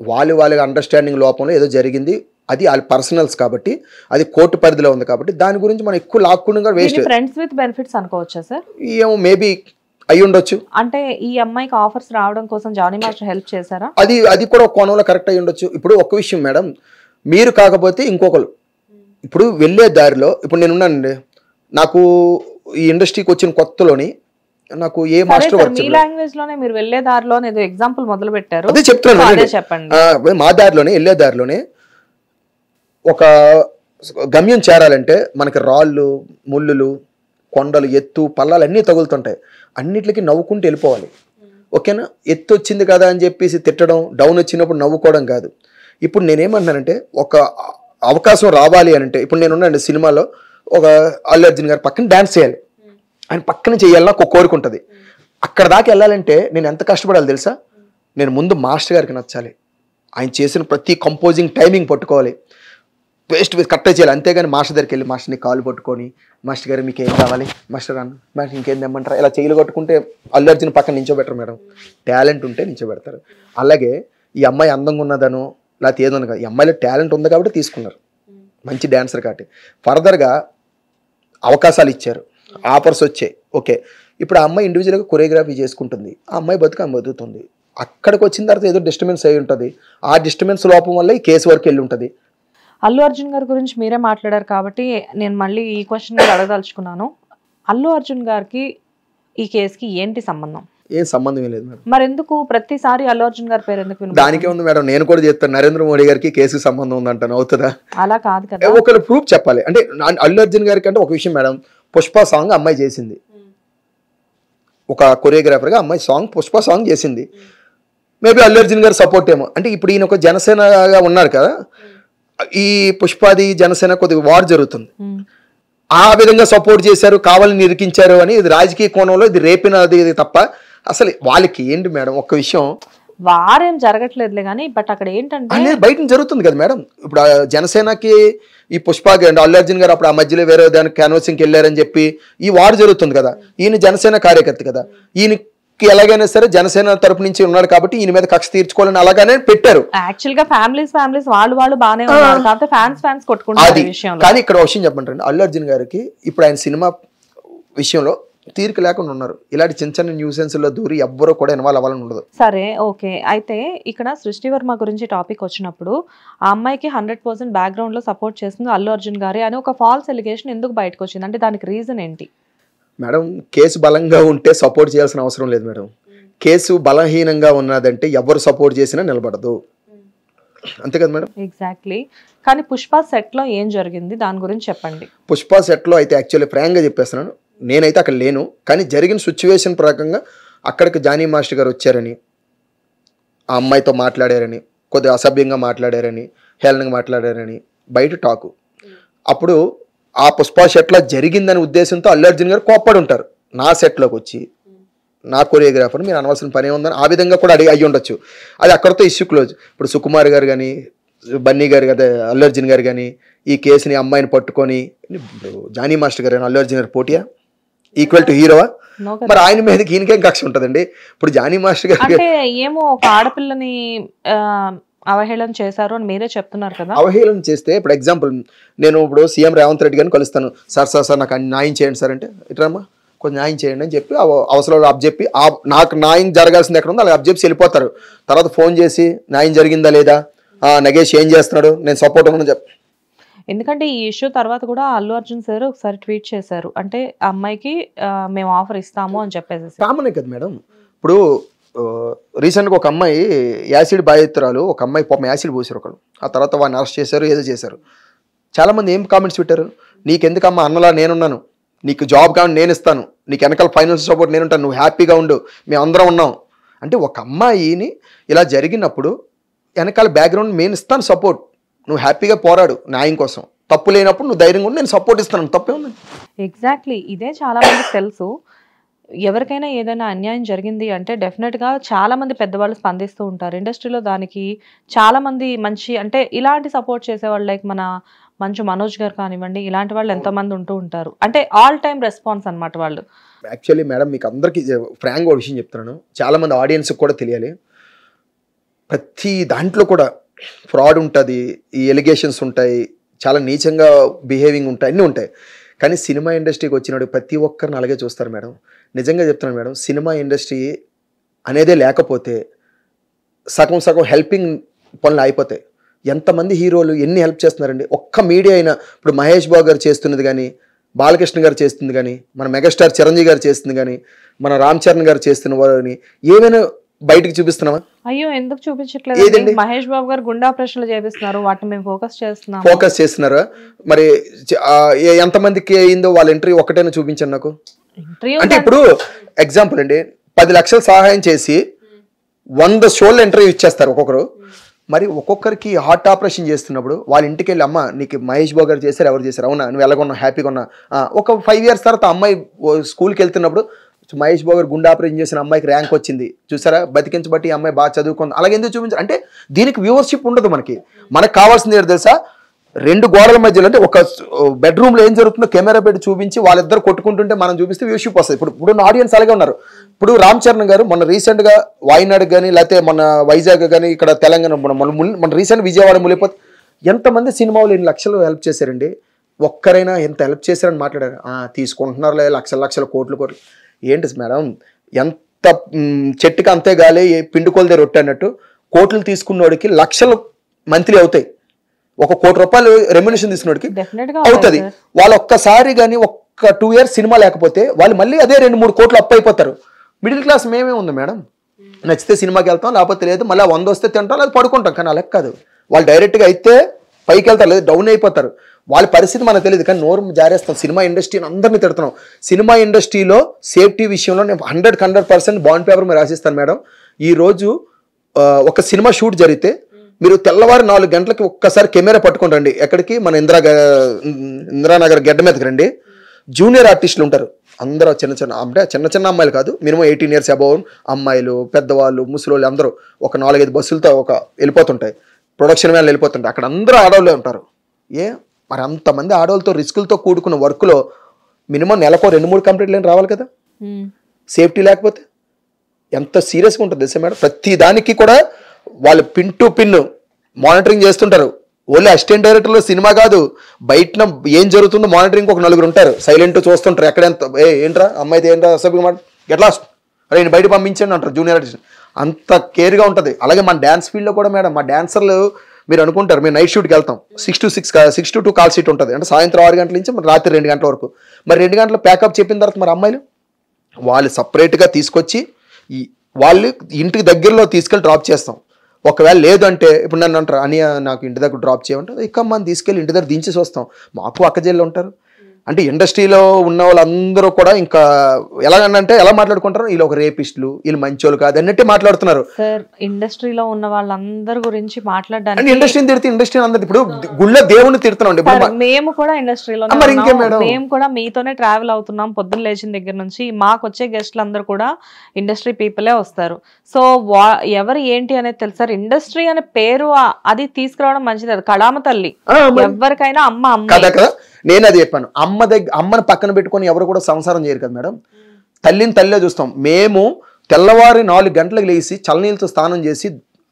వాళ్ళ అండర్స్టాండింగ్ లోపంలో ఏదో జరిగింది, అది వాళ్ళ పర్సనల్స్ కాబట్టి, అది కోర్టు పరిధిలో ఉంది కాబట్టి దాని గురించి మనం ఎక్కువ లాక్కుండా వేస్ట్. ఫ్రెండ్స్ విత్ బెనిఫిట్స్ అనుకోవచ్చా సార్? ఏమో మేబీ అయి ఉండొచ్చు. అంటే ఈ అమ్మాయికి ఆఫర్స్ రావడం కోసం జానీ మాస్టర్ హెల్ప్ చేశారా? అది కూడా ఒక కోణంలో కరెక్ట్ అయి ఉండొచ్చు. ఇప్పుడు ఒక విషయం మేడం, మీరు కాకపోతే ఇంకొకరు ఇప్పుడు వెళ్ళే దారిలో ఇప్పుడు నేనున్నానండి, నాకు ఈ ఇండస్ట్రీకి వచ్చిన కొత్తలోని నాకు ఏ మాస్టర్ వర్క్ మీ లాంగ్వేజ్ లోనే మీరు వెళ్ళే దారిలోనే ఏదో ఎగ్జాంపుల్ మొదలు పెట్టారు, అదే చెప్తున్నాను. చెప్పండి. మా దారిలోనే వెళ్ళే దారిలోనే ఒక గమ్యం చేరాలంటే మనకి రాళ్ళు, ముళ్ళులు, కొండలు, ఎత్తు, పల్లాలు అన్నీ తగులుతుంటాయి. అన్నిటికీ నవ్వుకుంటూ వెళ్ళిపోవాలి. ఓకేనా? ఎత్తు వచ్చింది కదా అని చెప్పేసి తిట్టడం, డౌన్ వచ్చినప్పుడు నవ్వుకోవడం కాదు. ఇప్పుడు నేనేమన్నానంటే ఒక అవకాశం రావాలి అని అంటే, ఇప్పుడు నేనున్నాను సినిమాలో ఒక అల్లు అర్జున్ గారు పక్కన డాన్స్ చేయాలి, ఆయన పక్కన చేయాలని ఒక కోరిక ఉంటుంది. అక్కడ దాకా వెళ్ళాలంటే నేను ఎంత కష్టపడాలి తెలుసా? నేను ముందు మాస్టర్ గారికి నచ్చాలి, ఆయన చేసిన ప్రతి కంపోజింగ్ టైమింగ్ పట్టుకోవాలి, వేస్ట్ కరెక్ట్గా చేయాలి. అంతేగాని మాస్టర్ దగ్గరికి వెళ్ళి మాస్టర్ని కాలు పట్టుకొని మాస్టర్ గారు మీకు ఏం కావాలి మాస్టర్ అన్న, మాస్టర్ ఇంకేం తెమ్మంటారా, ఇలా చేయలు కొట్టుకుంటే అల్లు అర్జున్ పక్కన నించోబెట్టరు మేడం. టాలెంట్ ఉంటే నించోబెడతారు. అలాగే ఈ అమ్మాయి అందంగా ఉన్నదను లేకపోతే ఏదో కాదు, ఈ అమ్మాయిలో టాలెంట్ ఉంది కాబట్టి తీసుకున్నారు, మంచి డాన్సర్ కాబట్టి. ఫర్దర్గా అవకాశాలు ఇచ్చారు, ఆఫర్స్ వచ్చాయి. ఓకే, ఇప్పుడు ఆ అమ్మాయి ఇండివిజువల్గా కొరియోగ్రఫీ చేసుకుంటుంది, ఆ అమ్మాయి బతుకుతుంది. అక్కడికి వచ్చిన తర్వాత ఏదో డిస్టర్బెన్స్ అయి ఉంటుంది, ఆ డిస్టర్బెన్స్ లోపం వల్ల ఈ కేసు వరకు వెళ్ళి ఉంటుంది. అల్లు అర్జున్ గారి గురించి మీరే మాట్లాడారు కాబట్టి నేను మళ్ళీ ఈ క్వశ్చన్ కూడా అడగదలుచుకున్నాను. అల్లు అర్జున్ గారికి ఈ కేసుకి ఏంటి సంబంధం? ఏం సంబంధం లేదు మేడం. మరి ఎందుకు ప్రతిసారి అల్లు అర్జున్ గారి పేరు ఎందుకు? దానికే ఉంది మేడం, నేను కూడా చెప్తాను, నరేంద్ర మోడీ గారికి కేసుకి సంబంధం ఉందంటాను. అవుతుందా? అలా కాదు కదా, ఒకరు ప్రూఫ్ చెప్పాలి. అంటే అల్లు అర్జున్ గారికి అంటే ఒక విషయం మేడం, పుష్ప సాంగ్ అమ్మాయి చేసింది, ఒక కొరియోగ్రాఫర్గా అమ్మాయి సాంగ్ పుష్ప సాంగ్ చేసింది. మేబీ అల్లు అర్జున్ గారు సపోర్ట్ ఏమో. అంటే ఇప్పుడు ఈయన ఒక జనసేనగా ఉన్నారు కదా, ఈ పుష్పాది జనసేన కొద్దిగా వార్ జరుగుతుంది, ఆ విధంగా సపోర్ట్ చేశారు, కావాలని నిరికించారు అని. ఇది రాజకీయ కోణంలో ఇది రేపినది తప్ప అసలు వాళ్ళకి ఏంటి మేడం? ఒక్క విషయం, వారేం జరగట్లేదులే కానీ బట్ అక్కడ ఏంటంటే బయట జరుగుతుంది కదా మేడం. ఇప్పుడు జనసేనకి ఈ పుష్పకి అండ్ అల్లు అర్జున్ గారు అప్పుడు ఆ మధ్యలో వేరే దానికి క్యాన్వాసింగ్కి వెళ్ళారని చెప్పి ఈ వార్ జరుగుతుంది కదా. ఈయన జనసేన కార్యకర్త కదా, ఈయనకి ఎలాగైనా సరే జనసేన తరపు నుంచి ఉన్నాడు కాబట్టి ఈయన మీద కక్ష తీర్చుకోవాలని అలాగానే పెట్టారు. యాక్చువల్ గా ఫ్యామిలీస్ వాళ్ళు బాగానే ఉన్నారు కాబట్టి ఫ్యాన్స్ కొట్టుకుంటారు ఈ విషయంలో. కానీ ఇక్కడ విషయం చెప్పండి, అల్లు అర్జున్ గారికి ఇప్పుడు ఆయన సినిమా విషయంలో తీరిక లేకుండా ఉన్నారు. ఇలాంటి చిన్న చిన్న న్యూసెన్స్ లో దూరి ఎవ్వరూ కూడా ఇన్వాల్వ్ అవ్వాలని ఉండదు. సరే ఓకే, అయితే ఇక్కడ సృష్టి వర్మ గురించి టాపిక్ వచ్చినప్పుడు ఆ అమ్మాయికి 100% బ్యాక్గ్రౌండ్ లో సపోర్ట్ చేస్తుంది అల్లు అర్జున్ గారి అని ఒక ఫాల్స్ ఎలిగేషన్ ఎందుకు బయటకు వచ్చింది? అంటే దానికి రీజన్ ఏంటి మేడం? కేసు బలంగా ఉంటే సపోర్ట్ చేయాల్సిన అవసరం లేదు మేడం. కేసు బలహీనంగా ఉన్నదంటే ఎవరు సపోర్ట్ చేసినా నిలబడదు, అంతే కదా మేడం? ఎగ్జాక్ట్లీ. కానీ పుష్ప సెట్ లో ఏం జరిగింది దాని గురించి చెప్పండి. పుష్ప సెట్ లో అయితే యాక్చువల్లీ ఫ్రాంక్ గా చెప్పేస్తున్నాను, నేనైతే అక్కడ లేను. కానీ జరిగిన సిచ్యువేషన్ ప్రకారంగా అక్కడికి జానీ మాస్టర్ గారు వచ్చారని, ఆ అమ్మాయితో మాట్లాడారని, కొద్దిగా అసభ్యంగా మాట్లాడారని, హేళనగా మాట్లాడారని బయట టాకు. అప్పుడు ఆ పుష్ప సెట్లో జరిగిందనే ఉద్దేశంతో అల్లు అర్జున్ గారు కోప్పడి ఉంటారు. నా సెట్లోకి వచ్చి నా కొరియోగ్రాఫర్ మీరు అనవలసిన పని ఉందని ఆ విధంగా కూడా అయ్యి ఉండొచ్చు. అది అక్కడితో ఇష్యూ క్లోజ్. ఇప్పుడు సుకుమార్ గారు కానీ, బన్నీ గారు కదా, అల్లు అర్జున్ గారు కానీ ఈ కేసుని అమ్మాయిని పట్టుకొని, జానీ మాస్టర్ గారు అల్లు అర్జున్ గారు పోటీయా? Equal to హీరోవా? మరి ఆయన మీదకి ఈయనకేం కక్ష ఉంటుందండి? ఇప్పుడు జానీ మాస్టర్ గారు అంటే ఏమో ఒక ఆడపిల్లని అవహేళన చేశారు అని మీరే చెప్తున్నారు కదా. అవహేళన చేస్తే ఇప్పుడు ఎగ్జాంపుల్ నేను ఇప్పుడు సీఎం రేవంత్ రెడ్డి గారిని కలుస్తాను, సార్ నాకు న్యాయం చేయండి సార్ అంటే, ఇట్రమ్మా కొంచెం న్యాయం చేయండి అని చెప్పి అవసరంలో అబ్జెప్పి నాకు న్యాయం జరగాల్సింది ఎక్కడ ఉందో అలా అబ్జెప్సి వెళ్ళిపోతారు. తర్వాత ఫోన్ చేసి న్యాయం జరిగిందా లేదా, నగేష్ ఏం చేస్తున్నాడు, నేను సపోర్ట్ అని చెప్పి. ఎందుకంటే ఈ ఇష్యూ తర్వాత కూడా అల్లు అర్జున్ సార్ ఒకసారి ట్వీట్ చేశారు, అంటే అమ్మాయికి మేము ఆఫర్ ఇస్తాము అని చెప్పేసి. కామనే కదా మేడం. ఇప్పుడు రీసెంట్గా ఒక అమ్మాయి యాసిడ్ బాధితురాలు, ఒక అమ్మాయి పాపం యాసిడ్ పోసారు ఒకరు, ఆ తర్వాత వాడిని అరెస్ట్ చేశారు, ఏదో చేశారు. చాలామంది ఏం కామెంట్స్ పెట్టారు, నీకెందుకమ్మా అన్నలా నేనున్నాను, నీకు జాబ్ కావాలి నేను ఇస్తాను, నీకు వెనకాల ఫైనాన్షియల్ సపోర్ట్ నేను ఉంటాను, నువ్వు హ్యాపీగా ఉండు, మేము అందరం ఉన్నాం అంటే. ఒక అమ్మాయిని ఇలా జరిగినప్పుడు వెనకాల బ్యాక్గ్రౌండ్ నేను ఇస్తాను సపోర్ట్, నువ్వు హ్యాపీగా పోరాడు న్యాయం కోసం, తప్పు లేనప్పుడు నువ్వు ధైర్యంగా ఉండి నేను సపోర్ట్ ఇస్తాను, తప్పే ఉంది. ఎగ్జాక్ట్లీ, ఇదే చాలా మందికి తెలుసు. ఎవరికైనా ఏదైనా అన్యాయం జరిగింది అంటే డెఫినెట్గా చాలామంది పెద్దవాళ్ళు స్పందిస్తూ ఉంటారు ఇండస్ట్రీలో. దానికి చాలామంది మంచి అంటే ఇలాంటి సపోర్ట్ చేసేవాళ్ళు లైక్ మన మంచు మనోజ్ గారు కానివ్వండి, ఇలాంటి వాళ్ళు ఎంతోమంది ఉంటూ ఉంటారు. అంటే ఆల్ టైమ్ రెస్పాన్స్ అనమాట వాళ్ళు. యాక్చువల్లీ మేడం మీకు అందరికీ ఫ్రాంక్గా విషయం చెప్తున్నాను, చాలామంది ఆడియన్స్కి కూడా తెలియాలి. ప్రతి దాంట్లో కూడా ఫ్రాడ్ ఉంటుంది, ఈ ఎలిగేషన్స్ ఉంటాయి, చాలా నీచంగా బిహేవింగ్ ఉంటాయి, అన్నీ ఉంటాయి. కానీ సినిమా ఇండస్ట్రీకి వచ్చినాడు ప్రతి ఒక్కరిని అలాగే చూస్తారు మేడం. నిజంగా చెప్తున్నాను మేడం, సినిమా ఇండస్ట్రీ అనేదే లేకపోతే సగం హెల్పింగ్ పనులు అయిపోతాయి. ఎంతమంది హీరోలు ఎన్ని హెల్ప్ చేస్తున్నారండి. ఒక్క మీడియా అయినా ఇప్పుడు మహేష్ బాబు గారు చేస్తున్నది కానీ, బాలకృష్ణ గారు చేస్తుంది కానీ, మన మెగాస్టార్ చిరంజీవి గారు చేస్తుంది కానీ, మన రామ్ చరణ్ గారు చేస్తున్న వారిని ఏమైనా బయటకు చూపిస్తున్నావా? అయ్యో ఎందుకు చూపించట్లేదు? మహేష్ బాబు గారు గుండా ప్రశ్నలు చేపిస్తున్నారు, వాటిని మేము ఫోకస్ చేస్తున్నారా? మరి ఎంతమందికి అయిందో వాళ్ళ ఇంటర్వ్యూ ఒకటైనా చూపించండి నాకు. అంటే ఇప్పుడు ఎగ్జాంపుల్ అండి, 10 లక్షలు సహాయం చేసి 100 షోల్లో ఇంటర్వ్యూ ఇచ్చేస్తారు ఒక్కొక్కరు. మరి ఒక్కొక్కరికి హార్ట్ ఆపరేషన్ చేస్తున్నప్పుడు వాళ్ళ ఇంటికి వెళ్ళి అమ్మ నీకు మహేష్ బాబు గారు చేశారు, ఎవరు చేశారు, అవునా నువ్వు ఎలాగొన్నావు, హ్యాపీగా ఉన్నా. ఒక 5 years తర్వాత అమ్మాయి స్కూల్కి వెళ్తున్నప్పుడు మహేష్ బాబు గారు గుండె ఆపరేషన్ చేసిన అమ్మాయికి ర్యాంక్ వచ్చింది చూసారా, బతికించబట్టి ఈ అమ్మాయి బాగా చదువుకుంది, అలాగే ఎందుకు చూపించారు అంటే దీనికి వ్యూవర్షిప్ ఉండదు. మనకు కావాల్సింది ఏంటో తెలుసా, 2 గోడల మధ్యలో అంటే ఒక బెడ్రూమ్లో ఏం జరుగుతుందో కెమెరా పెట్టి చూపించి వాళ్ళిద్దరు కొట్టుకుంటుంటే మనం చూపిస్తే వ్యూషిప్ వస్తుంది. ఇప్పుడు ఆడియన్స్ అలాగే ఉన్నారు. ఇప్పుడు రామ్ చరణ్ గారు మొన్న రీసెంట్గా వాయినాడ్ కానీ లేకపోతే మన వైజాగ్ కానీ ఇక్కడ తెలంగాణ మన రీసెంట్ విజయవాడ ములిపోతే ఎంతమంది సినిమాలు 2 లక్షలు హెల్ప్ చేశారండి. ఒక్కరైనా ఎంత హెల్ప్ చేశారని మాట్లాడారు. తీసుకుంటున్నారులే లక్షల కోట్లు. ఏంటి మేడం, ఎంత చెట్టుకి అంతే గాలి పిండుకోలదే రొట్టె అన్నట్టు కోట్లు తీసుకున్నోడికి లక్షలు మంత్లీ అవుతాయి. 1 కోటి రూపాయలు రెమ్యునేషన్ తీసుకున్నోడికి అవుతుంది. వాళ్ళు ఒక్కసారి కానీ ఒక్క 2 years సినిమా లేకపోతే వాళ్ళు మళ్ళీ అదే 2-3 కోట్లు అప్పు అయిపోతారు. మిడిల్ క్లాస్ మేమే ఉంది మేడం, నచ్చితే సినిమాకి వెళ్తాం, లేకపోతే లేదు, మళ్ళీ 100 వస్తే తింటాం, లేదా పడుకుంటాం. కానీ అలా కాదు, వాళ్ళు డైరెక్ట్గా అయితే పైకి వెళ్తారు, లేదు డౌన్ అయిపోతారు. వాళ్ళ పరిస్థితి మనకు తెలియదు, కానీ నోరు జారేస్తాం. సినిమా ఇండస్ట్రీని అందరినీ తిడుతున్నాం. సినిమా ఇండస్ట్రీలో సేఫ్టీ విషయంలో నేను 100% బాండ్ పేపర్ మీరు రాసిస్తాను మేడం. ఈరోజు ఒక సినిమా షూట్ జరిగితే మీరు తెల్లవారు 4 గంటలకి ఒక్కసారి కెమెరా పట్టుకొని రండి. ఎక్కడికి, మన ఇందిరానగర్ గడ్డ మీదకి రండి. జూనియర్ ఆర్టిస్టులు ఉంటారు, అందరూ చిన్న అమ్మాయిలు కాదు, మినిమం 18 years అబౌవ్ అమ్మాయిలు, పెద్దవాళ్ళు, ముసలోళ్ళు అందరూ ఒక 4-5 బస్సులతో వెళ్ళిపోతుంటాయి, ప్రొడక్షన్ వ్యాన్లు వెళ్ళిపోతుంటాయి. అక్కడ అందరూ ఆడవాళ్ళే ఉంటారు. మరి అంతమంది ఆడవాళ్ళతో రిస్కులతో కూడుకున్న వర్క్లో మినిమం నెలకు 2-3 కంప్లీట్లు రావాలి కదా. సేఫ్టీ లేకపోతే ఎంత సీరియస్గా ఉంటుంది తెలుసా మేడం. ప్రతి దానికి కూడా వాళ్ళు పిన్ టు పిన్ మానిటరింగ్ చేస్తుంటారు. ఓన్లీ అసిస్టెంట్ డైరెక్టర్లో సినిమా కాదు, బయట ఏం జరుగుతుందో మానిటరింగ్ ఒక 4 ఉంటారు, సైలెంట్ చూస్తుంటారు. ఎక్కడెంత ఏంట్రా అమ్మాయితే ఏంట్రా సభ్యులు మాట గెట్ లాస్ట్ అరే నేను బయట పంపించండి అంటారు జూనియర్ ఆర్టిస్ట్. అంత కేర్గా ఉంటుంది. అలాగే మన డ్యాన్స్ ఫీల్డ్లో కూడా మేడం, మా డాన్సర్లు మీరు అనుకుంటారు మేము నైట్ షూట్కి వెళ్తాం, 6 to 2 కాల్ షీట్ ఉంటుంది. అంటే సాయంత్రం 6 గంటల నుంచి రాత్రి 2 గంటల వరకు. మరి 2 గంటలు ప్యాకప్ చెప్పిన తర్వాత మరి అమ్మాయిలు వాళ్ళు సపరేట్గా తీసుకొచ్చి వాళ్ళు ఇంటికి దగ్గరలో తీసుకెళ్ళి డ్రాప్ చేస్తాం. ఒకవేళ లేదు అంటే ఇప్పుడు నన్ను అంటారు అని నాకు ఇంటి దగ్గర డ్రాప్ చేయమంటారు, ఇక మనం తీసుకెళ్ళి ఇంటి దగ్గర దించేసి వస్తాం. మాకు అక్కజేళ్ళు ఉంటారు. అంటే ఇండస్ట్రీలో ఉన్న వాళ్ళందరూ కూడా ఇంకా ఎలాగంటే ఎలా మాట్లాడుకుంటారు, వీళ్ళు ఒక రేపిస్టులు, వీళ్ళు మంచోళ్ళు కాదు అన్నట్టే మాట్లాడుతున్నారు. సార్ ఇండస్ట్రీలో ఉన్న వాళ్ళందరి గురించి మాట్లాడడానికి ఇండస్ట్రీని తిడితే ఇండస్ట్రీ అందరు ఇప్పుడు గుళ్ళ దేవుని తిడుతున్నాం. మేము కూడా ఇండస్ట్రీలో మేము కూడా మీతోనే ట్రావెల్ అవుతున్నాం పొద్దున్న లేచిన దగ్గర నుంచి. మాకు వచ్చే గెస్ట్లు అందరూ కూడా ఇండస్ట్రీ పీపులే వస్తారు. సో ఎవరు ఏంటి అనేది తెలుసు సార్. ఇండస్ట్రీ అనే పేరు అది తీసుకురావడం మంచిది. అది కళామ తల్లి, ఎవరికైనా అమ్మ కదా కదా. నేను అది చెప్పాను, అమ్మని పక్కన పెట్టుకొని ఎవరు కూడా సంసారం చేయరు కదా మేడం. తల్లిని తల్లిలో చూస్తాం. మేము తెల్లవారి 4 గంటలకు లేచి చల్లనీళ్ళతో స్నానం చేసి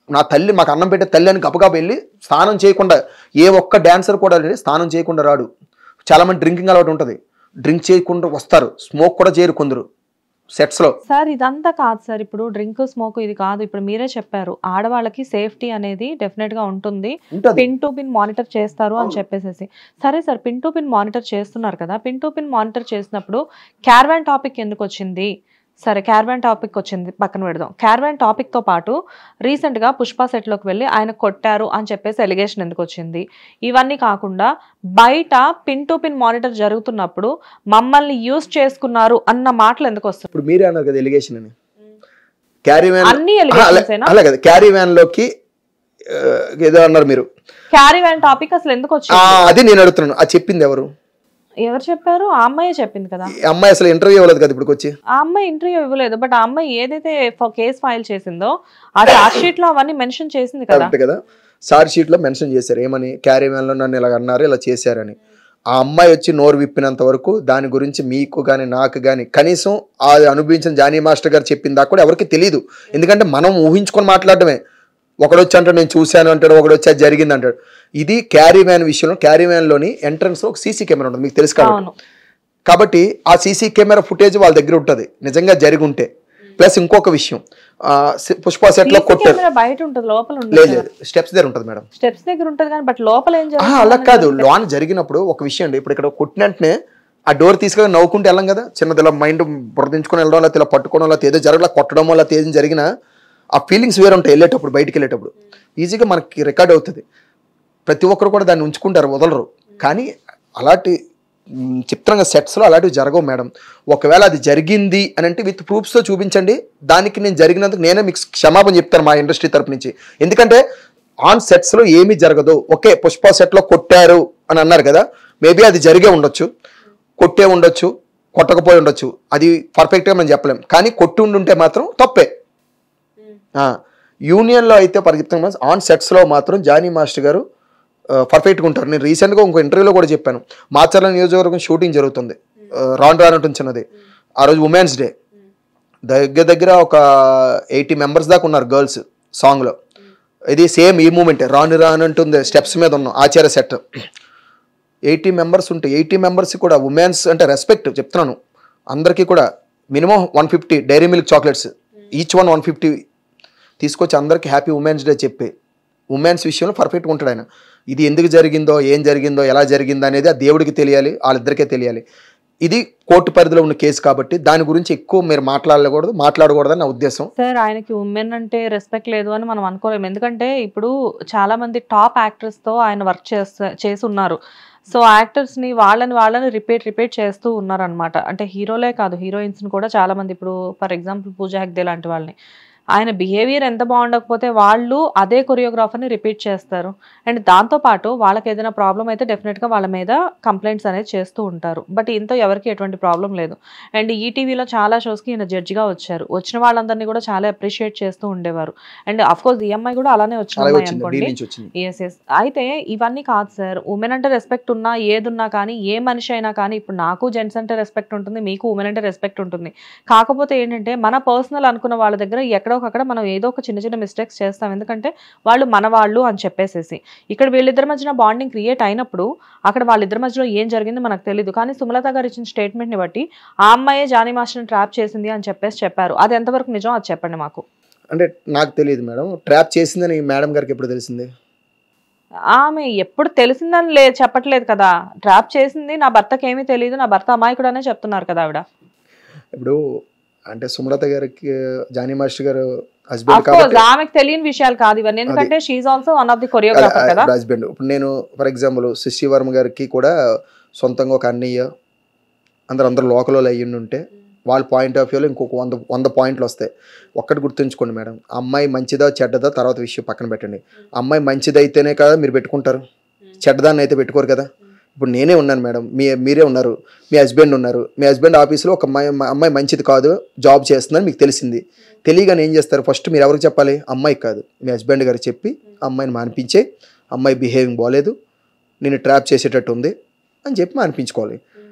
నా తల్లి మాకు అన్నం పెట్టే తల్లి అని గబగబా వెళ్ళి స్నానం చేయకుండా ఏ ఒక్క డాన్సర్ కూడా స్నానం చేయకుండా రాడు. చాలా మంది డ్రింకింగ్ అలవాటు ఉంటుంది, డ్రింక్ చేయకుండా వస్తారు, స్మోక్ కూడా చేయరు కొందరు సెట్స్ లో. సార్ ఇదంతా కాదు సార్, ఇప్పుడు డ్రింక్ స్మోక్ ఇది కాదు. ఇప్పుడు మీరే చెప్పారు ఆడవాళ్ళకి సేఫ్టీ అనేది డెఫినెట్ గా ఉంటుంది, పిన్ టు పిన్ మానిటర్ చేస్తారు అని చెప్పేసి. సరే sir, pin to pin monitor చేస్తున్నారు కదా, పిన్ టు పిన్ మానిటర్ చేసినప్పుడు క్యారవాన్ టాపిక్ ఎందుకు వచ్చింది? సరే క్యారవాన్ టాపిక్ వచ్చింది, పక్కన పెడదాం. క్యారవాన్ టాపిక్ తో పాటు రీసెంట్ గా పుష్ప సెట్ లోకి వెళ్ళి ఆయన కొట్టారు అని చెప్పేసి ఎలిగేషన్ ఎందుకు వచ్చింది? ఇవన్నీ కాకుండా బయట పిన్ టు పిన్ మానిటర్ జరుగుతున్నప్పుడు మమ్మల్ని యూజ్ చేసుకున్నారు అన్న మాటలు ఎందుకు వస్తుంది? ఇప్పుడు మీరే అన్నారు కదా ఎలిగేషన్ అని. క్యారీవాన్ అన్ని ఎలిగేషన్స్ అలా కదా, క్యారీవాన్ లోకి ఏదో అన్నారు మీరు. క్యారవాన్ టాపిక్ అసలు ఎందుకు వచ్చింది అది నేను అడుగుతున్నాను. అది చెప్పింది ఎవరు? ఎవరు చెప్పారు? ఆ అమ్మాయి చెప్పింది కదా. అమ్మాయి అసలు ఇంటర్వ్యూ ఇవ్వలేదు కదా ఇప్పుడు వచ్చి. ఆ అమ్మాయి ఇంటర్వ్యూ ఇవ్వలేదు, బట్ ఆ అమ్మాయి ఏదైతే కేసు ఫైల్ చేసిందో ఆ చార్జ్ షీట్ లో అవన్నీ మెన్షన్ చేసింది కదా. చార్జ్ షీట్ లో మెన్షన్ చేశారు ఏమని, క్యారీవాన్ లో నన్ను ఇలా అన్నారు, ఇలా చేశారని. ఆ అమ్మాయి వచ్చి నోరు విప్పినంత వరకు దాని గురించి మీకు కానీ నాకు కానీ కనీసం అది అనుభవించిన జానీ మాస్టర్ గారు చెప్పింది దాకా కూడా ఎవరికి తెలియదు. ఎందుకంటే మనం ఊహించుకొని మాట్లాడటమే. ఒకడు వచ్చి అంటాడు నేను చూశాను అంటాడు, ఒకడు వచ్చి అది జరిగింది అంటాడు. ఇది క్యారీవాన్ విషయంలో క్యారీవాన్ లోని ఎంట్రన్స్ లో ఒక సీసీ కెమెరా ఉంటుంది, మీకు తెలుసు కాబట్టి ఆ సీసీ కెమెరా ఫుటేజ్ వాళ్ళ దగ్గర ఉంటుంది నిజంగా జరిగి ఉంటే. ప్లస్ ఇంకొక విషయం పుష్ప సెట్ లో కొట్టారు, బయట ఉంటుంది లోపల లేదు స్టెప్స్ దగ్గర ఉంటుంది మేడం, స్టెప్స్ దగ్గర ఉంటుంది కానీ బట్ లోపల ఏం అలా కాదు. లోన్ జరిగినప్పుడు ఒక విషయం అండి, ఇప్పుడు ఇక్కడ కొట్టినట్టునే ఆ డోర్ తీసుకొని నవ్వుకుంటూ వెళ్ళాం కదా, చిన్నది ఇలా మైండ్ బురదించుకొని వెళ్ళడం, లేకపోతే ఇలా పట్టుకోవడం, లేకపోతే ఏదో జరగలా కొట్టడం వల్ల ఏదో జరిగిన ఆ ఫీలింగ్స్ వేరే ఉంటాయి వెళ్ళేటప్పుడు, బయటికి వెళ్ళేటప్పుడు ఈజీగా మనకి రికార్డ్ అవుతుంది. ప్రతి ఒక్కరు కూడా దాన్ని ఉంచుకుంటారు, వదలరు. కానీ అలాంటి చిత్రంగా సెట్స్లో అలాంటివి జరగవు మేడం. ఒకవేళ అది జరిగింది అని అంటే విత్ ప్రూఫ్స్తో చూపించండి, దానికి నేను జరిగినందుకు నేనే మీకు క్షమాపణ చెప్తాను మా ఇండస్ట్రీ తరపు నుంచి. ఎందుకంటే ఆన్ సెట్స్లో ఏమీ జరగదు. ఓకే పుష్ప సెట్లో కొట్టారు అని అన్నారు కదా, మేబీ అది జరిగే ఉండొచ్చు, కొట్టే ఉండొచ్చు, కొట్టకపోయి ఉండొచ్చు, అది పర్ఫెక్ట్గా మనం చెప్పలేం. కానీ కొట్టి ఉండుంటే మాత్రం తప్పే. యూనియన్లో అయితే పరిగెత్తాం, ఆన్ సెట్స్లో మాత్రం జానీ మాస్టర్ గారు పర్ఫెక్ట్గా ఉంటారు. నేను రీసెంట్గా ఇంకో ఇంటర్వ్యూలో కూడా చెప్పాను, మాచర్ల నియోజకవర్గం షూటింగ్ జరుగుతుంది, రానుంటున్నది. ఆ రోజు ఉమెన్స్ డే, దగ్గర ఒక 80 మెంబర్స్ దాకా ఉన్నారు గర్ల్స్ సాంగ్లో. ఇది సేమ్ ఈ మూమెంట్ రానుంటుంది, స్టెప్స్ మీద ఉన్నాం ఆచార్య సెట్. 80 మెంబర్స్ ఉంటే 80 మెంబర్స్ కూడా ఉమెన్స్ అంటే రెస్పెక్ట్ చెప్తున్నాను. అందరికీ కూడా minimum 150 Dairy Milk chocolates, each one 150 తీసుకొచ్చి అందరికీ హ్యాపీ ఉమెన్స్ డే చెప్పి, ఉమెన్స్ విషయంలో పర్ఫెక్ట్గా ఉంటాడు ఆయన. ఇది ఎందుకు జరిగిందో, ఏం జరిగిందో, ఎలా జరిగిందో అనేది ఆ దేవుడికి తెలియాలి, వాళ్ళిద్దరికే తెలియాలి. ఇది కోర్టు పరిధిలో ఉన్న కేసు కాబట్టి దాని గురించి ఎక్కువ మీరు మాట్లాడకూడదని నా ఉద్దేశం. సార్ ఆయనకి ఉమెన్ అంటే రెస్పెక్ట్ లేదు అని మనం అనుకోలేము. ఎందుకంటే ఇప్పుడు చాలా మంది టాప్ యాక్టర్స్ తో ఆయన వర్క్ చేసి ఉన్నారు. సో యాక్టర్స్ని వాళ్ళని రిపీట్ చేస్తూ ఉన్నారనమాట. అంటే హీరోలే కాదు, హీరోయిన్స్ని కూడా చాలా మంది, ఇప్పుడు ఫర్ ఎగ్జాంపుల్ పూజా హెగ్డే లాంటి వాళ్ళని, ఆయన బిహేవియర్ ఎంత బాగుండకపోతే వాళ్ళు అదే కొరియోగ్రాఫర్ని రిపీట్ చేస్తారు. అండ్ దాంతోపాటు వాళ్ళకి ఏదైనా ప్రాబ్లం అయితే డెఫినెట్గా వాళ్ళ మీద కంప్లైంట్స్ అనేది చేస్తూ ఉంటారు. బట్ ఇంతో ఎవరికి ఎటువంటి ప్రాబ్లం లేదు. అండ్ ఈటీవీలో చాలా షోస్కి ఈయన జడ్జిగా వచ్చారు. వచ్చిన వాళ్ళందరినీ కూడా చాలా అప్రిషియేట్ చేస్తూ ఉండేవారు. అండ్ అఫ్కోర్స్ ఈఎంఐ కూడా అలానే వచ్చింది అనుకోండి. ఎస్. అయితే ఇవన్నీ కాదు సార్, ఉమెన్ అంటే రెస్పెక్ట్ ఉన్నా ఏదున్నా కానీ, ఏ మనిషి అయినా కానీ, ఇప్పుడు నాకు జెంట్స్ అంటే రెస్పెక్ట్ ఉంటుంది, మీకు ఉమెన్ అంటే రెస్పెక్ట్ ఉంటుంది. కాకపోతే ఏంటంటే మన పర్సనల్ అనుకున్న వాళ్ళ దగ్గర ఎక్కడో అక్కడ మనం ఏదో ఒక చిన్న మిస్టేక్స్ చేస్తాం. ఎందుకంటే వాళ్ళు మన వాళ్ళు అని చెప్పేసేసి ఇక్కడ వీళ్ళిద్దరి మధ్యన బాండింగ్ క్రియేట్ అయినప్పుడు అక్కడ వాళ్ళిద్దరి మధ్యలో ఏం జరిగింది మనకు తెలియదు. కానీ సుమలత గారు ఇచ్చిన స్టేట్మెంట్ని బట్టి ఆ అమ్మాయే జానీ మాస్టర్ని ట్రాప్ చేసింది అని చెప్పారు. అది ఎంతవరకు నిజం, అది చెప్పండి మాకు. అంటే నాకు తెలియదు మేడం, ట్రాప్ చేసిందని మేడం గారికి ఎప్పుడు తెలిసింది? ఆమె ఎప్పుడు తెలిసిందని చెప్పట్లేదు కదా, ట్రాప్ చేసింది నా భర్తకి ఏమీ తెలియదు, నా భర్త అమాయకుడు అనే చెప్తున్నారు కదా ఆవిడ. ఇప్పుడు అంటే సుమలత గారికి జానీ మాస్టర్ గారు హస్బెండ్ కాబట్టి ఆమెకు తెలియని విషయాలు కాదు ఇవన్నీ, ఎందుకంటే she is also one of the choreographer కదా హస్బెండ్. ఇప్పుడు నేను ఫర్ ఎగ్జాంపుల్ శశి వర్మ గారికి కూడా సొంతంగా ఒక అన్నయ్య అందరూ లోకల్లో అయ్యి ఉంటే వాళ్ళ పాయింట్ ఆఫ్ వ్యూలో ఇంకొక 100 పాయింట్లు వస్తాయి. ఒక్కటి గుర్తుంచుకోండి మేడం, అమ్మాయి మంచిదా చెడ్డదా తర్వాత విషయం పక్కన పెట్టండి. అమ్మాయి మంచిదైతేనే కదా మీరు పెట్టుకుంటారు, చెడ్డదాన్ని అయితే పెట్టుకోరు కదా. ఇప్పుడు నేనే ఉన్నాను మేడం, మీరే ఉన్నారు, మీ హస్బెండ్ ఉన్నారు. మీ హస్బెండ్ ఆఫీస్లో ఒక అమ్మాయి మంచిది కాదు జాబ్ చేస్తుందని మీకు తెలిసింది. తెలియగానే ఏం చేస్తారు? ఫస్ట్ మీరు ఎవరికి చెప్పాలి? అమ్మాయికి కాదు, మీ హస్బెండ్ గారు చెప్పి అమ్మాయిని మానిపించే, అమ్మాయి బిహేవింగ్ బాగాలేదు, నేను ట్రాప్ చేసేటట్టు ఉంది అని చెప్పి మానిపించుకోవాలి.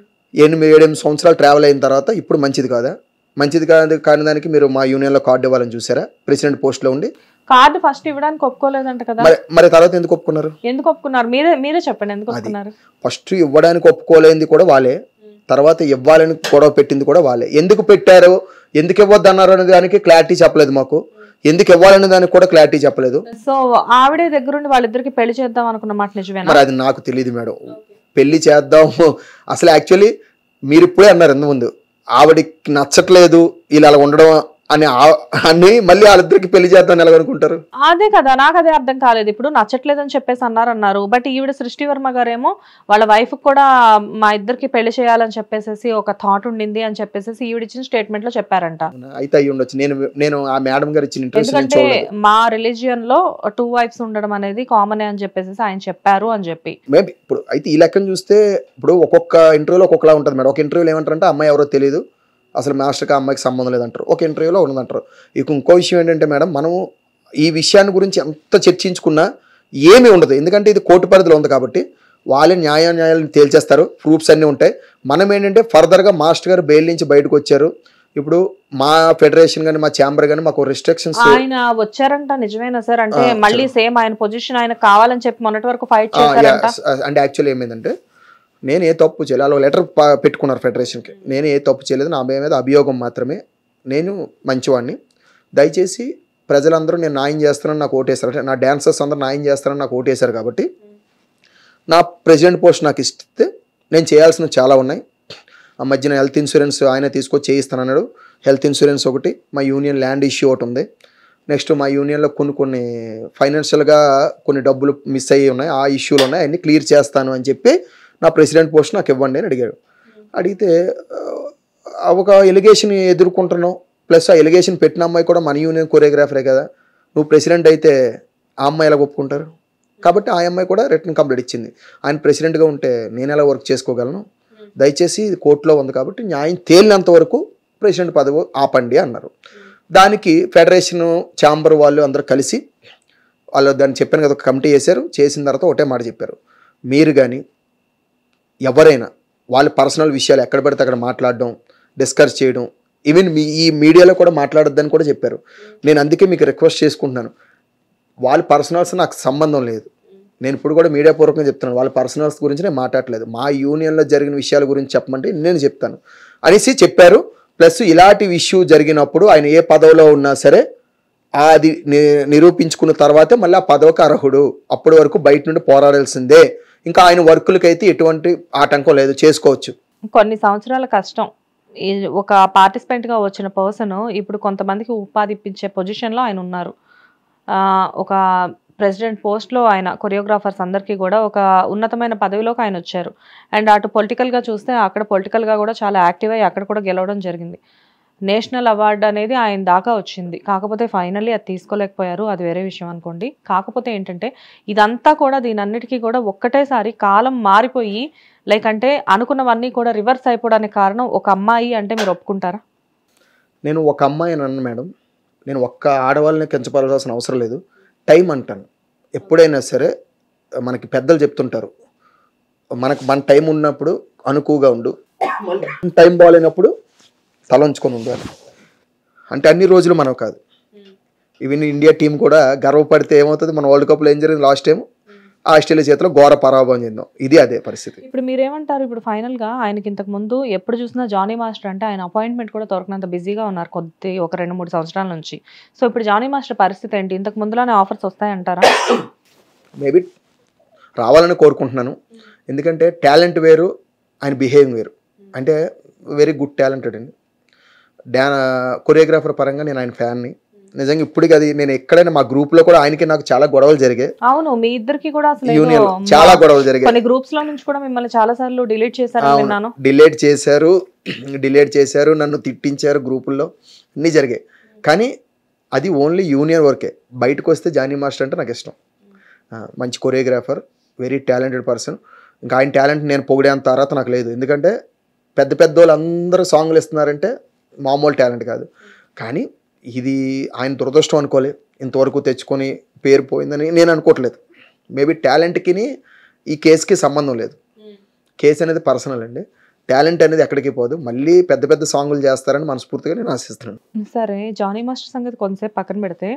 7 సంవత్సరాలు ట్రావెల్ అయిన తర్వాత ఇప్పుడు మంచిది కాని దానికి మీరు మా యూనియన్లో కార్డు ఇవ్వాలని చూసారా? ప్రెసిడెంట్ పోస్ట్లో ఉండి కార్డు ఫస్ట్ ఇవ్వడానికి ఒప్పుకోలేదంట కదా, మరి తర్వాత ఎందుకు ఒప్పుకున్నారు? మీరే చెప్పండి ఎందుకు ఒప్పుకున్నారు? ఫస్ట్ ఇవ్వడానికి ఒప్పుకోలేంది కూడా వాళ్ళే, తర్వాత ఇవ్వాలని గొడవ పెట్టింది కూడా వాళ్ళే. ఎందుకు పెట్టారు, ఎందుకు ఇవ్వద్దు అన్నారు అనే దానికి క్లారిటీ చెప్పలేదు మాకు, ఎందుకు ఇవ్వాలనే దానికి కూడా క్లారిటీ చెప్పలేదు. సో ఆవిడే దగ్గరుండి వాళ్ళిద్దరికి పెళ్లి చేద్దాం అనుకున్న మాట నిజమేనా? మరి అది నాకు తెలియదు మేడం. పెళ్లి చేద్దాము అసలు యాక్చువల్లీ మీరు ఇప్పుడే అన్నారు ఎందు ముందు, ఆవిడకి నచ్చట్లేదు ఇలా అలా ఉండడం అని మళ్ళీ వాళ్ళిద్దరికి పెళ్లి చేద్దాం ఎలా అనుకుంటారు? అదే కదా నాకు అదే అర్థం కాలేదు. ఇప్పుడు నచ్చట్లేదని చెప్పేసి అన్నారు, బట్ ఈవిడ సృష్టి వర్మ గారేమో వాళ్ళ వైఫ్ కూడా మా ఇద్దరికి పెళ్లి చేయాలని చెప్పేసి ఒక థాట్ ఉండింది అని చెప్పేసి ఈవిడ ఇచ్చిన స్టేట్మెంట్ లో చెప్పారంట. అయితే అయ్యి ఉండొచ్చు. నేను ఆ మేడం గారు ఇచ్చిన ఇంటర్వ్యూ, ఎందుకంటే మా రిలీజియన్ లో 2 వైఫ్స్ ఉండడం అనేది కామన్ అని చెప్పేసి ఆయన చెప్పారు అని చెప్పి. మేబీ ఇప్పుడు అయితే ఈ లెక్కను చూస్తే ఇప్పుడు ఒక్కొక్క ఇంటర్వ్యూలో ఒక్కొక్కలా ఉంటుంది మేడం. ఒక ఇంటర్వ్యూలో ఏమంటారంటే అమ్మాయి ఎవరో తెలియదు, అసలు మాస్టర్కి అమ్మాయికి సంబంధం లేదంటారు, ఒక ఇంటర్వ్యూలో ఉన్నదంటారు. ఇక ఇంకో విషయం ఏంటంటే మేడం, మనము ఈ విషయాన్ని గురించి ఎంత చర్చించుకున్నా ఏమీ ఉండదు. ఎందుకంటే ఇది కోర్టు పరిధిలో ఉంది కాబట్టి వాళ్ళే న్యాయాలను తేల్చేస్తారు, ప్రూఫ్స్ అన్నీ ఉంటాయి. మనం ఏంటంటే ఫర్దర్గా మాస్టర్ గారు బెయిల్ నుంచి బయటకు వచ్చారు. ఇప్పుడు మా ఫెడరేషన్ కానీ మా ఛాంబర్ కానీ మాకు రిస్ట్రిక్షన్స్, ఆయన వచ్చారంట నిజమేనా సార్? అంటే మళ్ళీ సేమ్ ఆయన పొజిషన్ ఆయన కావాలని చెప్పి మొన్నటి వరకు ఫైట్ చేశారంట. అంటే యాక్చువల్లీ ఏమైందంటే నేను ఏ తప్పు చేయలేదు, వాళ్ళు లెటర్ పెట్టుకున్నారు ఫెడరేషన్కి, నేను ఏ తప్పు చేయలేదు, నా మీద అభియోగం మాత్రమే నేను మంచివాడిని, దయచేసి ప్రజలందరూ నేను న్యాయం చేస్తానని నాకు ఓటేశారు, అంటే నా డాన్సర్స్ అందరూ న్యాయం చేస్తానని నాకు ఓటేశారు కాబట్టి నా ప్రెసిడెంట్ పోస్ట్ నాకు ఇస్తే నేను చేయాల్సినవి చాలా ఉన్నాయి. ఆ మధ్యన హెల్త్ ఇన్సూరెన్స్ ఆయన తీసుకొచ్చి చేయిస్తానన్నాడు. హెల్త్ ఇన్సూరెన్స్ ఒకటి, మా యూనియన్ ల్యాండ్ ఇష్యూ ఒకటి ఉంది. నెక్స్ట్ మా యూనియన్లో కొన్ని ఫైనాన్షియల్గా కొన్ని డబ్బులు మిస్ అయ్యి ఉన్నాయి, ఆ ఇష్యూలు ఉన్నాయి, అన్నీ క్లియర్ చేస్తాను అని చెప్పి నా ప్రెసిడెంట్ పోస్ట్ నాకు ఇవ్వండి అని అడిగాడు. అడిగితే ఒక ఎలిగేషన్ ఎదుర్కొంటున్నావు, ప్లస్ ఆ ఎలిగేషన్ పెట్టిన అమ్మాయి కూడా మన యూనియన్ కొరియోగ్రాఫరే కదా, నువ్వు ప్రెసిడెంట్ అయితే ఆ అమ్మాయి ఎలా ఒప్పుకుంటారు? కాబట్టి ఆ అమ్మాయి కూడా రిటర్న్ కంప్లైంట్ ఇచ్చింది. ఆయన ప్రెసిడెంట్గా ఉంటే నేను ఎలా వర్క్ చేసుకోగలను, దయచేసి ఇది కోర్టులో ఉంది కాబట్టి న్యాయం తేలినంత వరకు ప్రెసిడెంట్ పదవి ఆపండి అన్నారు. దానికి ఫెడరేషన్ ఛాంబర్ వాళ్ళు అందరూ కలిసి వాళ్ళు దాన్ని చెప్పాను కదా, ఒక కమిటీ చేశారు. చేసిన తర్వాత ఒకటే మాట చెప్పారు, మీరు కానీ ఎవరైనా వాళ్ళ పర్సనల్ విషయాలు ఎక్కడ పడితే అక్కడ మాట్లాడడం, డిస్కస్ చేయడం, ఈవెన్ ఈ మీడియాలో కూడా మాట్లాడొద్దని కూడా చెప్పారు. నేను అందుకే మీకు రిక్వెస్ట్ చేసుకుంటున్నాను, వాళ్ళ పర్సనల్స్ నాకు సంబంధం లేదు. నేను ఇప్పుడు కూడా మీడియా పూర్వకంగా చెప్తున్నాను, వాళ్ళ పర్సనల్స్ గురించి నేను మాట్లాడలేదు, మా యూనియన్లో జరిగిన విషయాల గురించి చెప్పమంటే నేను చెప్తాను అనేసి చెప్పారు. ప్లస్ ఇలాంటి ఇష్యూ జరిగినప్పుడు ఆయన ఏ పదవిలో ఉన్నా సరే అది నిరూపించుకున్న తర్వాతే మళ్ళీ ఆ పదవికి అర్హుడు, అప్పటి వరకు బయట నుండి పోరాడాల్సిందే. ఇంకా ఆయన వర్కులకైతే ఎటువంటి ఆటంకం లేదు, చేసుకోవచ్చు. కొన్ని సంవత్సరాల కష్టం, ఒక పార్టిసిపెంట్గా వచ్చిన పర్సన్ ఇప్పుడు కొంతమందికి ఉపాధి ఇప్పించే పొజిషన్లో ఆయన ఉన్నారు. ఒక ప్రెసిడెంట్ పోస్ట్లో ఆయన కొరియోగ్రాఫర్స్ అందరికీ కూడా ఒక ఉన్నతమైన పదవిలోకి ఆయన వచ్చారు. అండ్ అటు పొలిటికల్గా చూస్తే అక్కడ పొలిటికల్గా కూడా చాలా యాక్టివ్ అయ్యి అక్కడ కూడా గెలవడం జరిగింది. నేషనల్ అవార్డు అనేది ఆయన దాకా వచ్చింది, కాకపోతే ఫైనల్లీ అది తీసుకోలేకపోయారు, అది వేరే విషయం అనుకోండి. కాకపోతే ఏంటంటే ఇదంతా కూడా దీనన్నిటికీ కూడా ఒక్కటేసారి కాలం మారిపోయి లైక్ అంటే అనుకున్నవన్నీ కూడా రివర్స్ అయిపోవడానికి కారణం ఒక అమ్మాయి అంటే మీరు ఒప్పుకుంటారా? నేను ఒక అమ్మాయి అన్నాను మేడం, నేను ఒక్క ఆడవాళ్ళని కించపరచాల్సిన అవసరం లేదు. టైం అంటాను, ఎప్పుడైనా సరే మనకి పెద్దలు చెప్తుంటారు, మన టైం ఉన్నప్పుడు అనుకువగా ఉండు, టైం బాగాలేనప్పుడు తలంచుకొని ఉండాలి. అంటే అన్ని రోజులు మనం కాదు. ఈవెన్ ఇండియా టీం కూడా గర్వపడితే ఏమవుతుంది, మన వరల్డ్ కప్లో ఏం జరిగింది లాస్ట్ టైం, ఆస్ట్రేలియా చేతిలో ఘోర పరాభవం చెందాం. ఇది అదే పరిస్థితి. ఇప్పుడు మీరేమంటారు? ఇప్పుడు ఫైనల్గా ఆయనకి ఇంతకు ముందు ఎప్పుడు చూసినా జానీ మాస్టర్ అంటే ఆయన అపాయింట్మెంట్ కూడా దొరకనంత బిజీగా ఉన్నారు ఒక 2-3 సంవత్సరాల నుంచి. సో ఇప్పుడు జానీ మాస్టర్ పరిస్థితి ఏంటి? ఇంతకు ముందులానే ఆఫర్స్ వస్తాయంటారా? మేబీ రావాలని కోరుకుంటున్నాను, ఎందుకంటే టాలెంట్ వేరు, ఆయన బిహేవింగ్ వేరు. అంటే వెరీ గుడ్ టాలెంటెడ్ అండి, కొరియోగ్రాఫర్ పరంగా నేను ఆయన ఫ్యాన్ని నిజంగా. ఇప్పటికి అది నేను ఎక్కడైనా మా గ్రూప్ లో కూడా ఆయనకి నాకు చాలా గొడవలు జరిగాయి. అవును, మీ ఇద్దరికి కూడా అసలు యూనియన్ చాలా గొడవలు జరిగాయి. కొన్ని గ్రూప్స్ లో నుంచి కూడా మిమ్మల్ని చాలా సార్లు డిలీట్ చేశారు విన్నాను. డిలీట్ చేశారు, నన్ను తిట్టించారు, గ్రూపుల్లో అన్నీ జరిగాయి. కానీ అది ఓన్లీ యూనియన్ వర్కే. బయటకు వస్తే జానీ మాస్టర్ అంటే నాకు ఇష్టం, మంచి కొరియోగ్రాఫర్, వెరీ టాలెంటెడ్ పర్సన్. ఇంకా ఆయన టాలెంట్ నేను పొగిడేంత అర్హత నాకు లేదు, ఎందుకంటే పెద్ద వాళ్ళు అందరూ సాంగ్లు ఇస్తున్నారంటే మామూలు టాలెంట్ కాదు. కానీ ఇది ఆయన దురదృష్టం అనుకోలే, ఇంతవరకు తెచ్చుకొని పేరు పోయిందని నేను అనుకోవట్లేదు. మేబీ టాలెంట్కి ఈ కేసుకి సంబంధం లేదు, కేసు అనేది పర్సనల్ అండి, టాలెంట్ అనేది ఎక్కడికి పోదు. మళ్ళీ పెద్ద సాంగులు చేస్తారని మనస్ఫూర్తిగా నేను ఆశిస్తున్నాను. సరే, జానీ మాస్టర్ సంగతి కొంతసేపు పక్కన పెడితే,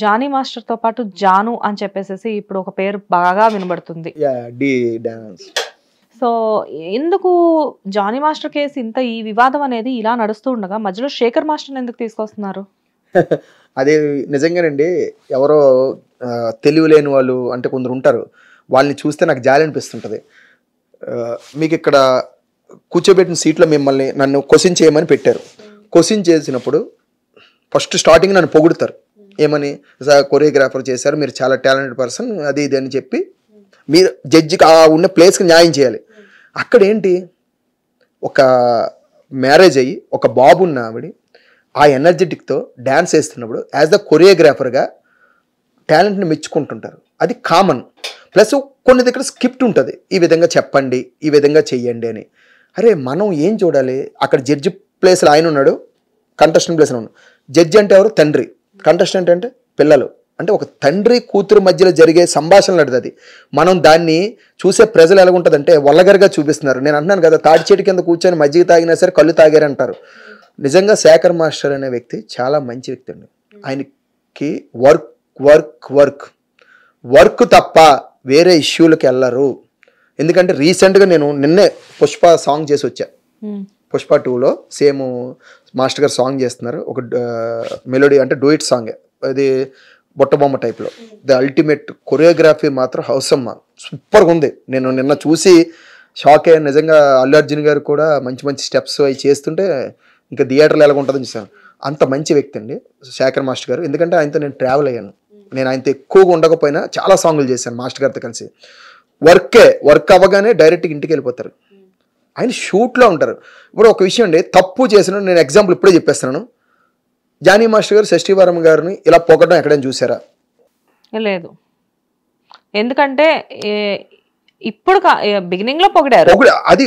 జానీ మాస్టర్తో పాటు జాను అని చెప్పేసి ఇప్పుడు ఒక పేరు బాగా వినబడుతుంది. సో ఎందుకు జానీ మాస్టర్ కేసు ఇంత ఈ వివాదం అనేది ఇలా నడుస్తూ ఉండగా మధ్యలో శేఖర్ మాస్టర్ని ఎందుకు తీసుకొస్తున్నారు? అదే నిజంగానండి, ఎవరో తెలివి లేని వాళ్ళు అంటే కొందరు ఉంటారు, వాళ్ళని చూస్తే నాకు జాలి అనిపిస్తుంటుంది. మీకు ఇక్కడ కూర్చోబెట్టిన సీట్లో నన్ను క్వశ్చన్ చేయమని పెట్టారు. క్వశ్చన్ చేసినప్పుడు ఫస్ట్ స్టార్టింగ్ నన్ను పొగుడుతారు, ఏమని, కొరియోగ్రాఫర్ చేశారు, మీరు చాలా టాలెంటెడ్ పర్సన్, అది ఇది అని చెప్పి మీరు జడ్జికి ఆ ఉన్న ప్లేస్కి న్యాయం చేయాలి. అక్కడ ఏంటి, ఒక మ్యారేజ్ అయ్యి ఒక బాబు ఉన్న ఆవిడ ఆ ఎనర్జెటిక్తో డ్యాన్స్ వేస్తున్నప్పుడు యాజ్ ద కొరియోగ్రాఫర్గా టాలెంట్ని మెచ్చుకుంటుంటారు, అది కామన్. ప్లస్ కొన్ని దగ్గర స్క్రిప్ట్ ఉంటుంది, ఈ విధంగా చెప్పండి, ఈ విధంగా చెయ్యండి అని. అరే మనం ఏం చూడాలి, అక్కడ జడ్జి ప్లేస్లో ఆయన ఉన్నాడు, కంటెస్టెంట్ ప్లేస్లో ఉన్నాడు. జడ్జి అంటే ఎవరు? తండ్రి. కంటెస్టెంట్ అంటే పిల్లలు. అంటే ఒక తండ్రి కూతురు మధ్యలో జరిగే సంభాషణ అది. మనం దాన్ని చూసే ప్రజలు ఎలా ఉంటుందంటే వల్లగరగా చూపిస్తున్నారు. నేను అంటున్నాను కదా, తాటి చెట్టు కింద కూర్చొని మజ్జిగ తాగినా సరే కళ్ళు తాగారంటారు. నిజంగా శేఖర్ మాస్టర్ అనే వ్యక్తి చాలా మంచి వ్యక్తి అండి. ఆయనకి వర్క్ తప్ప వేరే ఇష్యూలకి వెళ్ళరు. ఎందుకంటే రీసెంట్గా నేను నిన్నే పుష్ప సాంగ్ చేసి వచ్చా, పుష్ప 2లో సేమ్ మాస్టర్ గారు సాంగ్ చేస్తున్నారు, ఒక మెలోడీ అంటే డూయిట్ సాంగ్, అది బొట్టబొమ్మ టైప్లో. ద అల్టిమేట్ కొరియోగ్రఫీ మాత్రం హౌసమ్మ సూపర్గా ఉంది. నేను నిన్న చూసి షాక్ అయ్యాను నిజంగా. అల్లు అర్జున్ గారు కూడా మంచి మంచి స్టెప్స్ అవి చేస్తుంటే ఇంకా థియేటర్లో ఎలా ఉంటుందని చూసాను. అంత మంచి వ్యక్తి అండి శేఖర్ మాస్టర్ గారు. ఎందుకంటే ఆయనతో నేను ట్రావెల్ అయ్యాను. నేను ఆయనతో ఎక్కువగా ఉండకపోయినా చాలా సాంగులు చేశాను మాస్టర్ గారితో కలిసి. వర్క్ అవ్వగానే డైరెక్ట్గా ఇంటికి వెళ్ళిపోతారు. ఆయన షూట్లో ఉంటారు. ఇప్పుడు ఒక విషయం అండి, తప్పు చేసిన నేను ఎగ్జాంపుల్ ఇప్పుడే చెప్పేస్తున్నాను. జానీ మాస్టర్ గారు శశివారం గారిని ఇలా పొగడం ఎక్కడైనా చూసారా? లేదు. ఎందుకంటే ఇప్పుడు బిగినింగ్ లో పొగిడారు. అది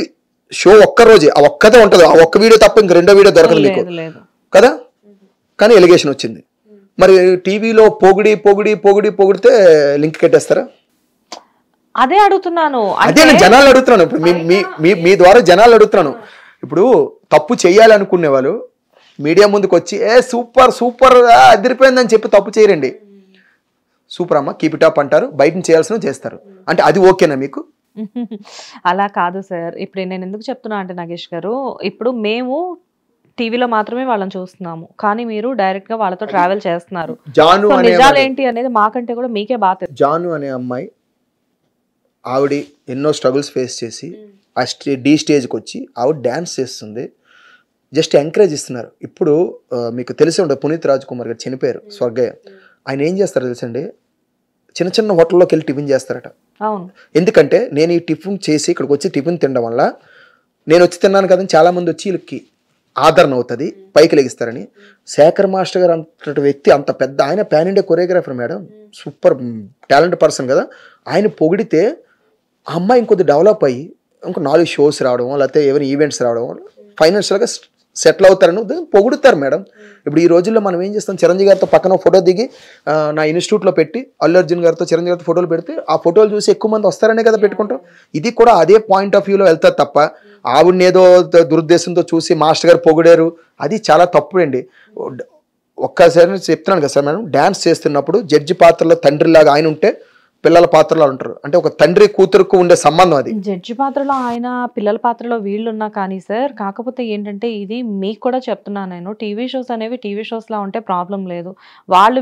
షో ఒక్కరోజే, ఆ ఒక్కదే ఉంటుంది. ఆ ఒక్క వీడియో తప్ప ఇంక రెండో వీడియో దొరకదు మీకు కదా. కానీ ఎలిగేషన్ వచ్చింది. మరి టీవీలో పొగిడితే లింక్ కట్టేస్తారా? అదే అడుగుతున్నాను. అదే నేను జనాలు అడుగుతున్నాను. ఇప్పుడు మీ ద్వారా జనాలు అడుగుతున్నాను. ఇప్పుడు తప్పు చేయాలి అనుకునే వాళ్ళు మీడియా ముందుకు వచ్చి సూపర్ అదిరిపోయిందని చెప్పి తప్పు చేయరండి. సూపర్ అమ్మ కీప్ ఇట్ అప్ అంటారు, బయట చేయాల్సిన చేస్తారు. అంటే అది ఓకేనా మీకు? అలా కాదు సార్. ఇప్పుడు నేను ఎందుకు చెప్తున్నా అంటే నాగేష్ గారు, ఇప్పుడు మేము టీవీలో మాత్రమే వాళ్ళని చూస్తున్నాము, కానీ మీరు డైరెక్ట్ గా వాళ్ళతో ట్రావెల్ చేస్తున్నారు. జాను నిజాలు ఏంటి అనేది మాకంటే కూడా మీకే బాగా. జాను అనే అమ్మాయి ఆవిడ ఎన్నో స్ట్రగుల్స్ ఫేస్ చేసి ఆ డి స్టేజ్కి వచ్చి ఆవిడ డ్యాన్స్ చేస్తుంది. జస్ట్ ఎంకరేజ్ ఇస్తున్నారు. ఇప్పుడు మీకు తెలిసి ఉంటుంది, పునీత్ రాజ్ కుమార్ గారు చనిపోయారు, స్వర్గయ్య. ఆయన ఏం చేస్తారో తెలుసండి, చిన్న చిన్న హోటల్లోకి వెళ్ళి టిఫిన్ చేస్తారట. ఎందుకంటే నేను ఈ టిఫిన్ చేసి ఇక్కడికి వచ్చి టిఫిన్ తినడం వల్ల నేను వచ్చి తిన్నాను కదని చాలామంది వచ్చి వీళ్ళకి ఆదరణ అవుతుంది, పైకి లెగిస్తారని. శేఖర్ మాస్టర్ గారు అంత వ్యక్తి, అంత పెద్ద ఆయన pan India choreographer madam, super talent person కదా. ఆయన పొగిడితే ఆ అమ్మాయి ఇంకొద్ది డెవలప్ అయ్యి ఇంకో 4 షోస్ రావడం, లేకపోతే ఏమైనా ఈవెంట్స్ రావడం, ఫైనాన్షియల్గా సెటిల్ అవుతారని పొగుడుతారు మేడం. ఇప్పుడు ఈ రోజుల్లో మనం ఏం చేస్తాం, చిరంజీవి గారితో పక్కన ఫోటో దిగి నా ఇన్స్టిట్యూట్లో పెట్టి అల్లు అర్జున్ గారితో చిరంజీవి గారితో ఫోటోలు పెడితే ఆ ఫోటోలు చూసి ఎక్కువ మంది వస్తారనే కదా పెట్టుకుంటాం. ఇది కూడా అదే పాయింట్ ఆఫ్ వ్యూలో వెళ్తారు తప్ప ఆవిడని ఏదో దురుద్దేశంతో చూసి మాస్టర్ గారు పొగిడారు, అది చాలా తప్పు అండి. ఒక్కసారి చెప్తున్నాను కదా సార్ మేడం, డ్యాన్స్ చేస్తున్నప్పుడు జడ్జి పాత్రలో తండ్రిలాగా ఆయన ఉంటే పిల్లల పాత్రలో ఉంటారు. అంటే ఒక తండ్రి కూతురుకు ఉండే సంబంధం అది. జడ్జి పాత్రలో ఆయన, పిల్లల పాత్రలో వీళ్ళు ఉన్నా కానీ సార్, కాకపోతే ఏంటంటే ఇది మీకు కూడా చెప్తున్నాను నేను, టీవీ షోస్ అనేవి టీవీ షోస్ లా ఉంటే ప్రాబ్లం లేదు.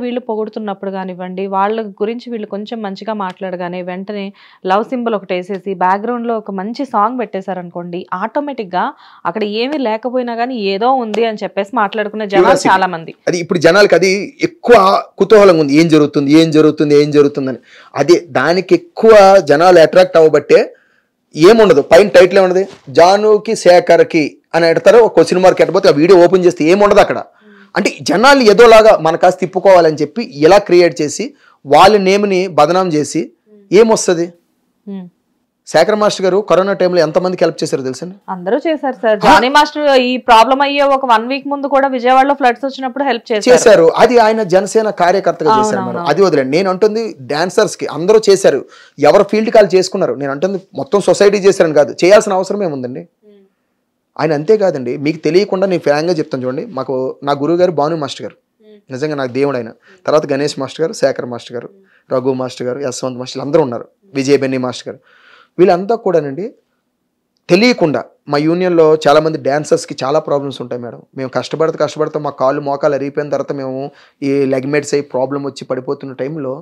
వీళ్ళు పొగుడుతున్నప్పుడు కానివ్వండి, వాళ్ళ గురించి వీళ్ళు కొంచెం మంచిగా మాట్లాడగానే వెంటనే లవ్ సింబల్ ఒకటి వేసేసి బ్యాక్గ్రౌండ్ లో ఒక మంచి సాంగ్ పెట్టేశారనుకోండి, ఆటోమేటిక్ గా అక్కడ ఏమీ లేకపోయినా కానీ ఏదో ఉంది అని చెప్పేసి మాట్లాడుకునే జనాలు చాలా మంది. అది ఇప్పుడు జనాలకి అది ఎక్కువ కుతూహలంగా ఉంది, ఏం జరుగుతుందని. అది దానికి ఎక్కువ జనాలు అట్రాక్ట్ అవ్వబట్టే ఏముండదు, పైన టైటిల్ ఏముండదు, జానుకి శేఖర్కి అని ఎడతారు. ఒక క్వశ్చన్ మార్క్ ఎట్టబోతే ఆ వీడియో ఓపెన్ చేస్తే ఏముండదు అక్కడ. అంటే జనాలు ఏదోలాగా మన కాస్త తిప్పుకోవాలని చెప్పి ఇలా క్రియేట్ చేసి వాళ్ళ నేమ్ని బదనాం చేసి ఏమొస్తుంది. శేఖర్ మాస్టర్ గారు కరోనా టైంలో ఎంతమందికి హెల్ప్ చేశారు తెలుసండి? అందరూ చేశారు సార్. జానీ మాస్టర్ ఈ ప్రాబ్లం అయ్యే ఒక 1 వీక్ ముందు కూడా విజయవాడలో ఫ్లడ్స్ వచ్చినప్పుడు హెల్ప్ చేశారు. అది ఆయన జనసేన కార్యకర్తగా చేశారు మేడం. అది వదిలేండి, నేను అంటుంది డాన్సర్స్ కి అందరూ చేశారు, ఎవరు ఫీల్డ్ కాల్ చేసుకున్నారు. నేను అంటుంది మొత్తం సొసైటీ చేశారని కాదు, చేయాల్సిన అవసరం ఏముందండి ఆయన. అంతేకాదండి, మీకు తెలియకుండా నేను ఫ్రాంక్గా చెప్తాను చూడండి, మాకు నా గురువు గారు భాను మాస్టర్ గారు, నిజంగా నాకు దేవుడు ఆయన. తర్వాత గణేష్ మాస్టర్ గారు, శేఖర్ మాస్టర్ గారు, రఘు మాస్టర్ గారు, యశ్వంత్ మాస్టర్ అందరూ ఉన్నారు, విజయ్ బెన్నీ మాస్టర్ గారు. వీళ్ళంతా కూడానండి తెలియకుండా మా యూనియన్లో చాలామంది డ్యాన్సర్స్కి చాలా ప్రాబ్లమ్స్ ఉంటాయి మేడం. మేము కష్టపడితే మా కాళ్ళు మోకాలు అరిగిపోయిన తర్వాత మేము ఈ లెగ్మేట్స్ అయ్యి ప్రాబ్లం వచ్చి పడిపోతున్న టైంలో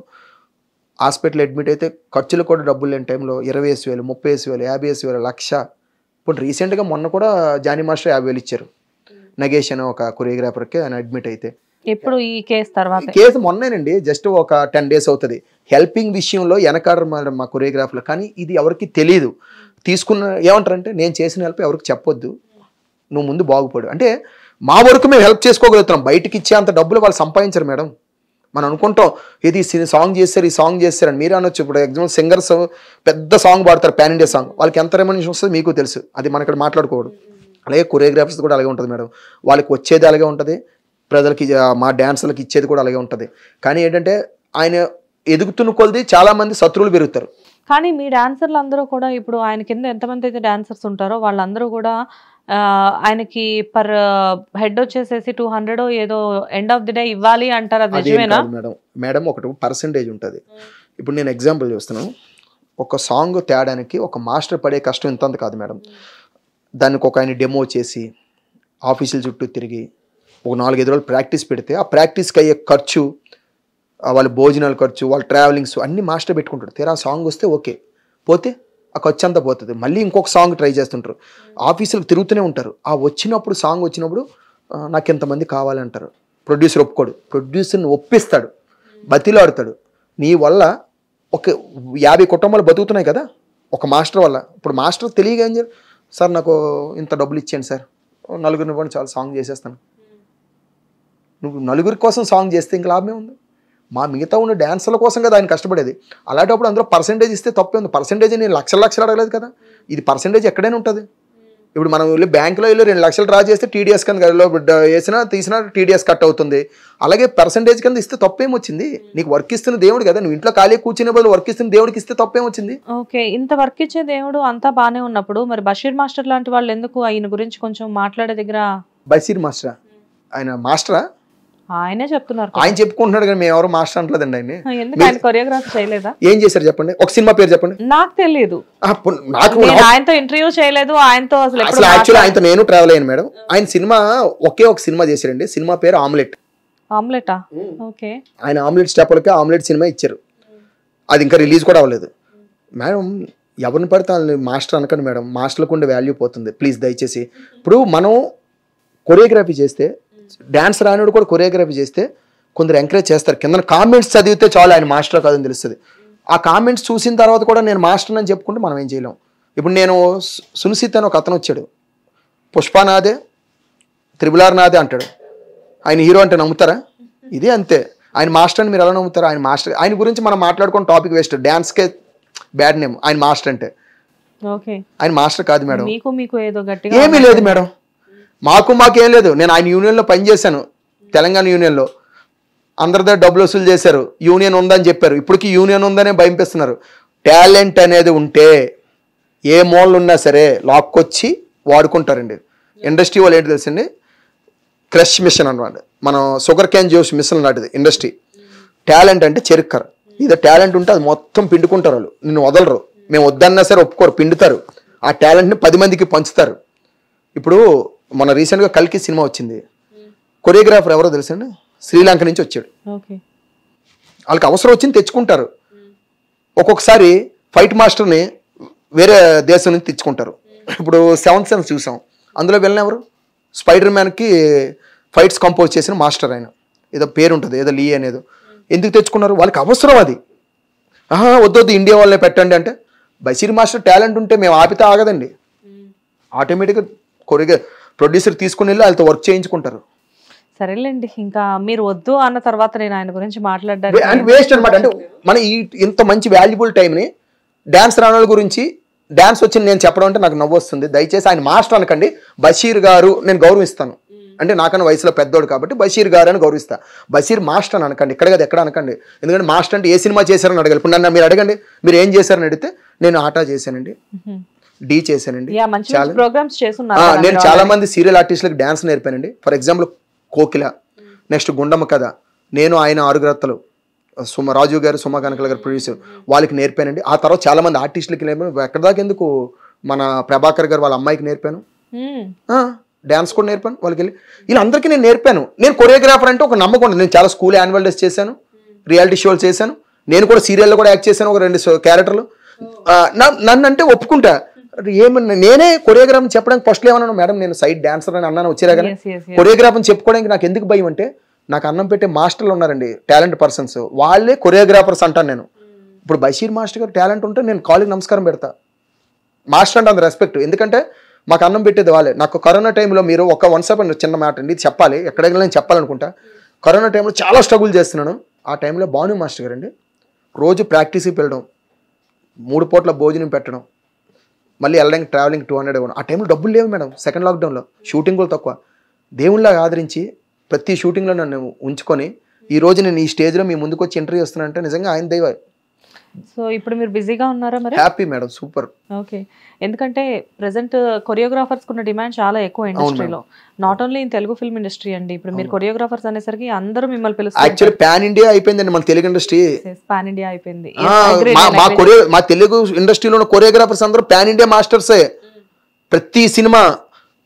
హాస్పిటల్ అడ్మిట్ అయితే ఖర్చులు కూడా డబ్బులు లేని టైంలో 20,000, 30,000, 50,000, 1,00,000. ఇప్పుడు రీసెంట్గా మొన్న కూడా జానీ మాస్టర్ 50,000 ఇచ్చారు నగేష్ అనే ఒక కొరియోగ్రాఫర్కి, ఆయన అడ్మిట్ అయితే. ఇప్పుడు ఈ కేసు తర్వాత కేసు మొన్నేనండి, జస్ట్ ఒక 10 days అవుతుంది. హెల్పింగ్ విషయంలో వెనకాడరు మా కొరియోగ్రాఫర్లు, కానీ ఇది ఎవరికి తెలియదు. తీసుకున్న ఏమంటారంటే నేను చేసిన హెల్ప్ ఎవరికి చెప్పొద్దు, నువ్వు ముందు బాగుపడు అంటే. మా వరకు మేము హెల్ప్ చేసుకోగలుగుతున్నాం, బయటకి ఇచ్చే అంత డబ్బులు వాళ్ళు సంపాదించరు మేడం. మనం అనుకుంటాం ఇది సాంగ్ చేస్తారు, ఈ సాంగ్ చేస్తారని. మీరు అనొచ్చు, ఇప్పుడు ఎగ్జాంపుల్ సింగర్స్ పెద్ద సాంగ్ పాడతారు, పాన్ ఇండియా సాంగ్, వాళ్ళకి ఎంత రెమ్యునరేషన్ వస్తుంది మీకు తెలుసు, అది మన ఇక్కడ మాట్లాడుకోవడం. అలాగే కొరియోగ్రాఫర్స్ కూడా అలాగే ఉంటుంది మేడం, వాళ్ళకి వచ్చేది అలాగే ఉంటుంది, ప్రజలకి మా డ్యాన్సర్లకు ఇచ్చేది కూడా అలాగే ఉంటుంది. కానీ ఏంటంటే ఆయన ఎదుగుతున్న కొలది చాలా మంది శత్రువులు పెరుగుతారు. కానీ మీ డాన్సర్లు అందరూ కూడా ఇప్పుడు ఆయన కింద ఎంతమంది అయితే డాన్సర్స్ ఉంటారో వాళ్ళందరూ కూడా ఆయనకి పర్ హెడ్ వచ్చేసేసి 200 ఏదో ఎండ్ ఆఫ్ ది డే ఇవ్వాలి అంటారు, అది నిజమేనా మేడం? ఒకటి పర్సంటేజ్ ఉంటుంది. ఇప్పుడు నేను ఎగ్జాంపుల్ చూస్తున్నాను, ఒక సాంగ్ తేడానికి ఒక మాస్టర్ పడే కష్టం ఇంతంత కాదు మేడం. దానికి ఒక ఆయన డెమో చేసి ఆఫీసుల చుట్టూ తిరిగి ఒక 4-5 రోజులు ప్రాక్టీస్ పెడితే ఆ ప్రాక్టీస్కి అయ్యే ఖర్చు, వాళ్ళ భోజనాల ఖర్చు, వాళ్ళ ట్రావెలింగ్స్ అన్నీ మాస్టర్ పెట్టుకుంటాడు. తీరా సాంగ్ వస్తే ఓకే, పోతే ఆ ఖర్చు అంతా పోతుంది. మళ్ళీ ఇంకొక సాంగ్ ట్రై చేస్తుంటారు. ఆఫీసులకు తిరుగుతూనే ఉంటారు. ఆ వచ్చినప్పుడు సాంగ్ వచ్చినప్పుడు నాకు ఎంతమంది కావాలంటారు. ప్రొడ్యూసర్ ఒప్పుకోడు. ప్రొడ్యూసర్ని ఒప్పిస్తాడు, బతిలాడుతాడు. నీ వల్ల ఒక 50 కుటుంబాలు బతుకుతున్నాయి కదా ఒక మాస్టర్ వల్ల. ఇప్పుడు మాస్టర్ తెలియగా ఏం చేయాలి, సార్ నాకు ఇంత డబ్బులు ఇచ్చేయండి సార్, 4 ఇవ్వండి చాలా సాంగ్ చేసేస్తాను. నువ్వు 4 కోసం సాంగ్ చేస్తే ఇంక లాభమే ఉంది. మా మిగతా ఉన్న డ్యాన్సర్ల కోసం కదా ఆయన కష్టపడేది. అలాంటప్పుడు అందులో పర్సెంటేజ్ ఇస్తే తప్పే ఉంది. పర్సెంటేజ్ నేను లక్షలు అడగలేదు కదా, ఇది పర్సెంటేజ్ ఎక్కడైనా ఉంటుంది. ఇప్పుడు మనం వెళ్ళి బ్యాంకులో వెళ్ళి 2 లక్షలు డ్రా చేస్తే టీడీఎస్ కింద వేసినా తీసినా టీడీఎస్ కట్ అవుతుంది. అలాగే పర్సెంటేజ్ కింద ఇస్తే తప్పేమొచ్చింది. నీకు వర్క్ ఇస్తున్న దేవుడు కదా, నువ్వు ఇంట్లో ఖాళీ కూర్చునే బదులు వర్క్ ఇస్తున్న దేవుడికి ఇస్తే తప్పేమొచ్చింది. ఓకే, ఇంత వర్క్ ఇచ్చే దేవుడు అంతా బానే ఉన్నప్పుడు మరి బషీర్ మాస్టర్ లాంటి వాళ్ళు ఎందుకు ఆయన గురించి కొంచెం మాట్లాడే దగ్గర? బషీర్ మాస్టరా, ఆయన మాస్టరా? ఆయనే చెప్తున్నారు, ఆయన చెప్పుకుంటున్నాడు కానీ మేము ఎవరు మాస్టర్ అంటలేదండి. ఆయన ఎందుకు ఆయన కొరియోగ్రఫీ చేయలేదా? ఏం చేశారు చెప్పండి, ఒక సినిమా పేరు చెప్పండి. నాకు తెలియదు, నాకు ఆయనతో ఇంటర్వ్యూ చేయలేదు, ఆయనతో అసలు యాక్చువల్లీ ఆయనతో నేను ట్రావెల్ అయ్యాను మేడం. ఆయన సినిమా ఒకే ఒక సినిమా చేశారండి. సినిమా పేరు ఆమ్లెట్. ఆమ్లెటా? ఓకే. ఆయన ఆమ్లెట్ స్టాప్లకి ఆమ్లెట్ సినిమా ఇచ్చారు. అది ఇంకా రిలీజ్ కూడా అవ్వలేదు. మేడం ఎవరిని పడితే వాళ్ళని మాస్టర్ అనకండి మేడం, మాస్టర్లకు ఉండే వాల్యూ పోతుంది ప్లీజ్ దయచేసి. ఇప్పుడు మనం కొరియోగ్రఫీ చేస్తే, డ్యాన్స్ రానివాడు కూడా కొరియోగ్రఫీ చేస్తే కొందరు ఎంకరేజ్ చేస్తారు. కింద కామెంట్స్ చదివితే చాలు ఆయన మాస్టర్ కాదని తెలుస్తుంది. ఆ కామెంట్స్ చూసిన తర్వాత కూడా నేను మాస్టర్ అని చెప్పుకుంటే మనం ఏం చేయలేం. ఇప్పుడు నేను సునిశిత్ అని ఒక అతను వచ్చాడు, పుష్ప నాదే, త్రిబుల్ నాదే అంటాడు. ఆయన హీరో అంటే నమ్ముతారా? ఇదే అంతే. ఆయన మాస్టర్ అని మీరు ఎలా నమ్ముతారా? ఆయన మాస్టర్. ఆయన గురించి మనం మాట్లాడుకున్న టాపిక్ వేస్ట్, డ్యాన్స్కే బ్యాడ్ నేమ్ ఆయన మాస్టర్ అంటే. ఆయన మాస్టర్ కాదు మేడం. ఏమీ లేదు మేడం, మాకేం లేదు. నేను ఆయన యూనియన్లో పనిచేశాను, తెలంగాణ యూనియన్లో. అందరి దగ్గర డబ్బులు వసూలు చేశారు, యూనియన్ ఉందని చెప్పారు. ఇప్పటికీ యూనియన్ ఉందనే భయపిస్తున్నారు. టాలెంట్ అనేది ఉంటే ఏ మూలలు ఉన్నా సరే లాక్కొచ్చి వాడుకుంటారండి. ఇండస్ట్రీ వాళ్ళు ఏంటి తెలుసండి, క్రష్ మిషన్ అనమాట. మనం షుగర్ క్యాన్ జ్యూస్ మిషన్ లాంటిది ఇండస్ట్రీ. టాలెంట్ అంటే చెరుక్కర. ఇదే టాలెంట్ ఉంటే అది మొత్తం పిండుకుంటారు వాళ్ళు, నిన్ను వదలరు. మేము వద్దన్నా సరే ఒప్పుకోరు, పిండుతారు. ఆ టాలెంట్ని 10 మందికి పంచుతారు. ఇప్పుడు మన రీసెంట్గా కల్కి సినిమా వచ్చింది. కొరియోగ్రాఫర్ ఎవరో తెలుసండి, శ్రీలంక నుంచి వచ్చాడు. వాళ్ళకి అవసరం వచ్చింది తెచ్చుకుంటారు. ఒక్కొక్కసారి ఫైట్ మాస్టర్ని వేరే దేశం నుంచి తెచ్చుకుంటారు. ఇప్పుడు 7th సెన్స్ చూసాం, అందులో వెళ్ళిన ఎవరు, స్పైడర్ మ్యాన్కి ఫైట్స్ కంపోజ్ చేసిన మాస్టర్ ఆయన, ఏదో పేరు ఉంటుంది, ఏదో లీ అనేది. ఎందుకు తెచ్చుకున్నారు? వాళ్ళకి అవసరం అది. వద్దొద్దు ఇండియా వాళ్ళే పెట్టండి అంటే, బషీర్ మాస్టర్ టాలెంట్ ఉంటే మేము ఆపితే ఆగదండి. ఆటోమేటిక్గా ప్రొడ్యూసర్ తీసుకుని వెళ్ళి వాళ్ళతో వర్క్ చేయించుకుంటారు. సరేలేండి, ఇంకా మీరు వద్దు అన్న తర్వాత నేను ఆయన గురించి మాట్లాడడానికి వేస్ట్ అనమాట. అంటే మన ఇంత మంచి వాల్యుబుల్ టైంని డ్యాన్స్ రాణాల గురించి, డ్యాన్స్ వచ్చి నేను చెప్పడం అంటే నాకు నవ్వు వస్తుంది. దయచేసి ఆయన మాస్టర్ అనకండి, బషీర్ గారు నేను గౌరవిస్తాను. అంటే నాకన్నా వయసులో పెద్దోడు కాబట్టి బషీర్ గారు అని గౌరవిస్తా. బషీర్ మాస్టర్ అని అనకండి, ఇక్కడ కదా ఎక్కడ అనకండి. ఎందుకంటే మాస్టర్ అంటే ఏ సినిమా చేశారని అడగాలి. ఇప్పుడు నన్ను మీరు అడగండి, మీరు ఏం చేశారని అడిగితే నేను ఆటా చేశానండి, డీ చేశానండి, నేను చాలా మంది serial ఆర్టిస్టులకు dance నేర్పానండి. For example Kokila, next Gundamma కథ, నేను ఆయన 6 రత్తలు, రాజు గారు, సుమా కనకల గారు ప్రొడ్యూసర్, వాళ్ళకి నేర్పానండి. ఆ తర్వాత చాలా మంది ఆర్టిస్టులకి నేర్పాను. ఎక్కడ దాకా ఎందుకు, మన ప్రభాకర్ గారు వాళ్ళ అమ్మాయికి నేర్పాను, డ్యాన్స్ కూడా నేర్పాను వాళ్ళకి వెళ్ళి. వీళ్ళందరికీ నేను నేర్పాను. నేను కొరియోగ్రాఫర్ అంటే ఒక నమ్మకం ఉంది. నేను చాలా స్కూల్ యాన్యువల్ డేస్ చేశాను, రియాలిటీ షోలు చేశాను, నేను కూడా సీరియల్లో కూడా యాక్ట్ చేశాను, ఒక 2 క్యారెక్టర్లు. నన్ను అంటే ఒప్పుకుంటా. ఏమన్నా నేనే కొరియోగ్రాఫ్ చెప్పడానికి ఫస్ట్లో ఏమన్నాను, మేడం నేను సైడ్ డాన్సర్ అని అన్నాను, వచ్చారా కానీ కొరియోగ్రాఫ్ అని చెప్పుకోవడానికి నాకు ఎందుకు భయం అంటే, నాకు అన్నం పెట్టే మాస్టర్లు ఉన్నారండి, టాలెంట్ పర్సన్స్, వాళ్ళే కొరియోగ్రాఫర్స్ అంటాను నేను. ఇప్పుడు బషీర్ మాస్టర్ గారు టాలెంట్ ఉంటే నేను కాలేజ్ నమస్కారం పెడతా. మాస్టర్ అంటే అంత రెస్పెక్ట్, ఎందుకంటే మాకు అన్నం పెట్టేది వాళ్ళే. నాకు కరోనా టైంలో మీరు వన్స్ అప్ చిన్న మాట అండి, ఇది చెప్పాలి, ఎక్కడికి నేను చెప్పాలనుకుంటా. కరోనా టైంలో చాలా స్ట్రగుల్ చేస్తున్నాను. ఆ టైంలో భాను మాస్టర్ గారు అండి రోజు ప్రాక్టీస్కి వెళ్ళడం, 3 పూట్ల భోజనం పెట్టడం, మళ్ళీ వెళ్ళడానికి ట్రావెలింగ్ 200 ఇవ్వడం. ఆ టైంలో డబ్బులు లేవు మేడం, సెకండ్ లాక్డౌన్లో షూటింగ్ కూడా తక్కువ. దేవుళ్ళగా ఆదరించి ప్రతి షూటింగ్లో నన్ను ఉంచుకొని ఈరోజు నేను ఈ స్టేజ్లో మీ ముందుకు వచ్చి ఇంటర్వ్యూ వస్తున్నానంటే నిజంగా ఆయన దైవ. సో ఇప్పుడు మీరు బిజీగా ఉన్నారా మరి? Happy madam, super. ఓకే, ఎందుకంటే ప్రెసెంట్ కొరియోగ్రాఫర్స్ కున్న డిమాండ్ చాలా ఎక్కువ ఇండస్ట్రీలో, not only in Telugu film industry అండి. ఇప్పుడు మీరు కొరియోగ్రాఫర్స్ అనేసరికి అందరూ మిమ్మల్ని పిలుస్తారు. యాక్చువల్లీ పాన్ ఇండియా అయిపోయిందండి మన తెలుగు ఇండస్ట్రీ, పాన్ ఇండియా అయిపోయింది. మా తెలుగు ఇండస్ట్రీలో కొరియోగ్రాఫర్స్ అందరూ పాన్ ఇండియా మాస్టర్సే. ప్రతి సినిమా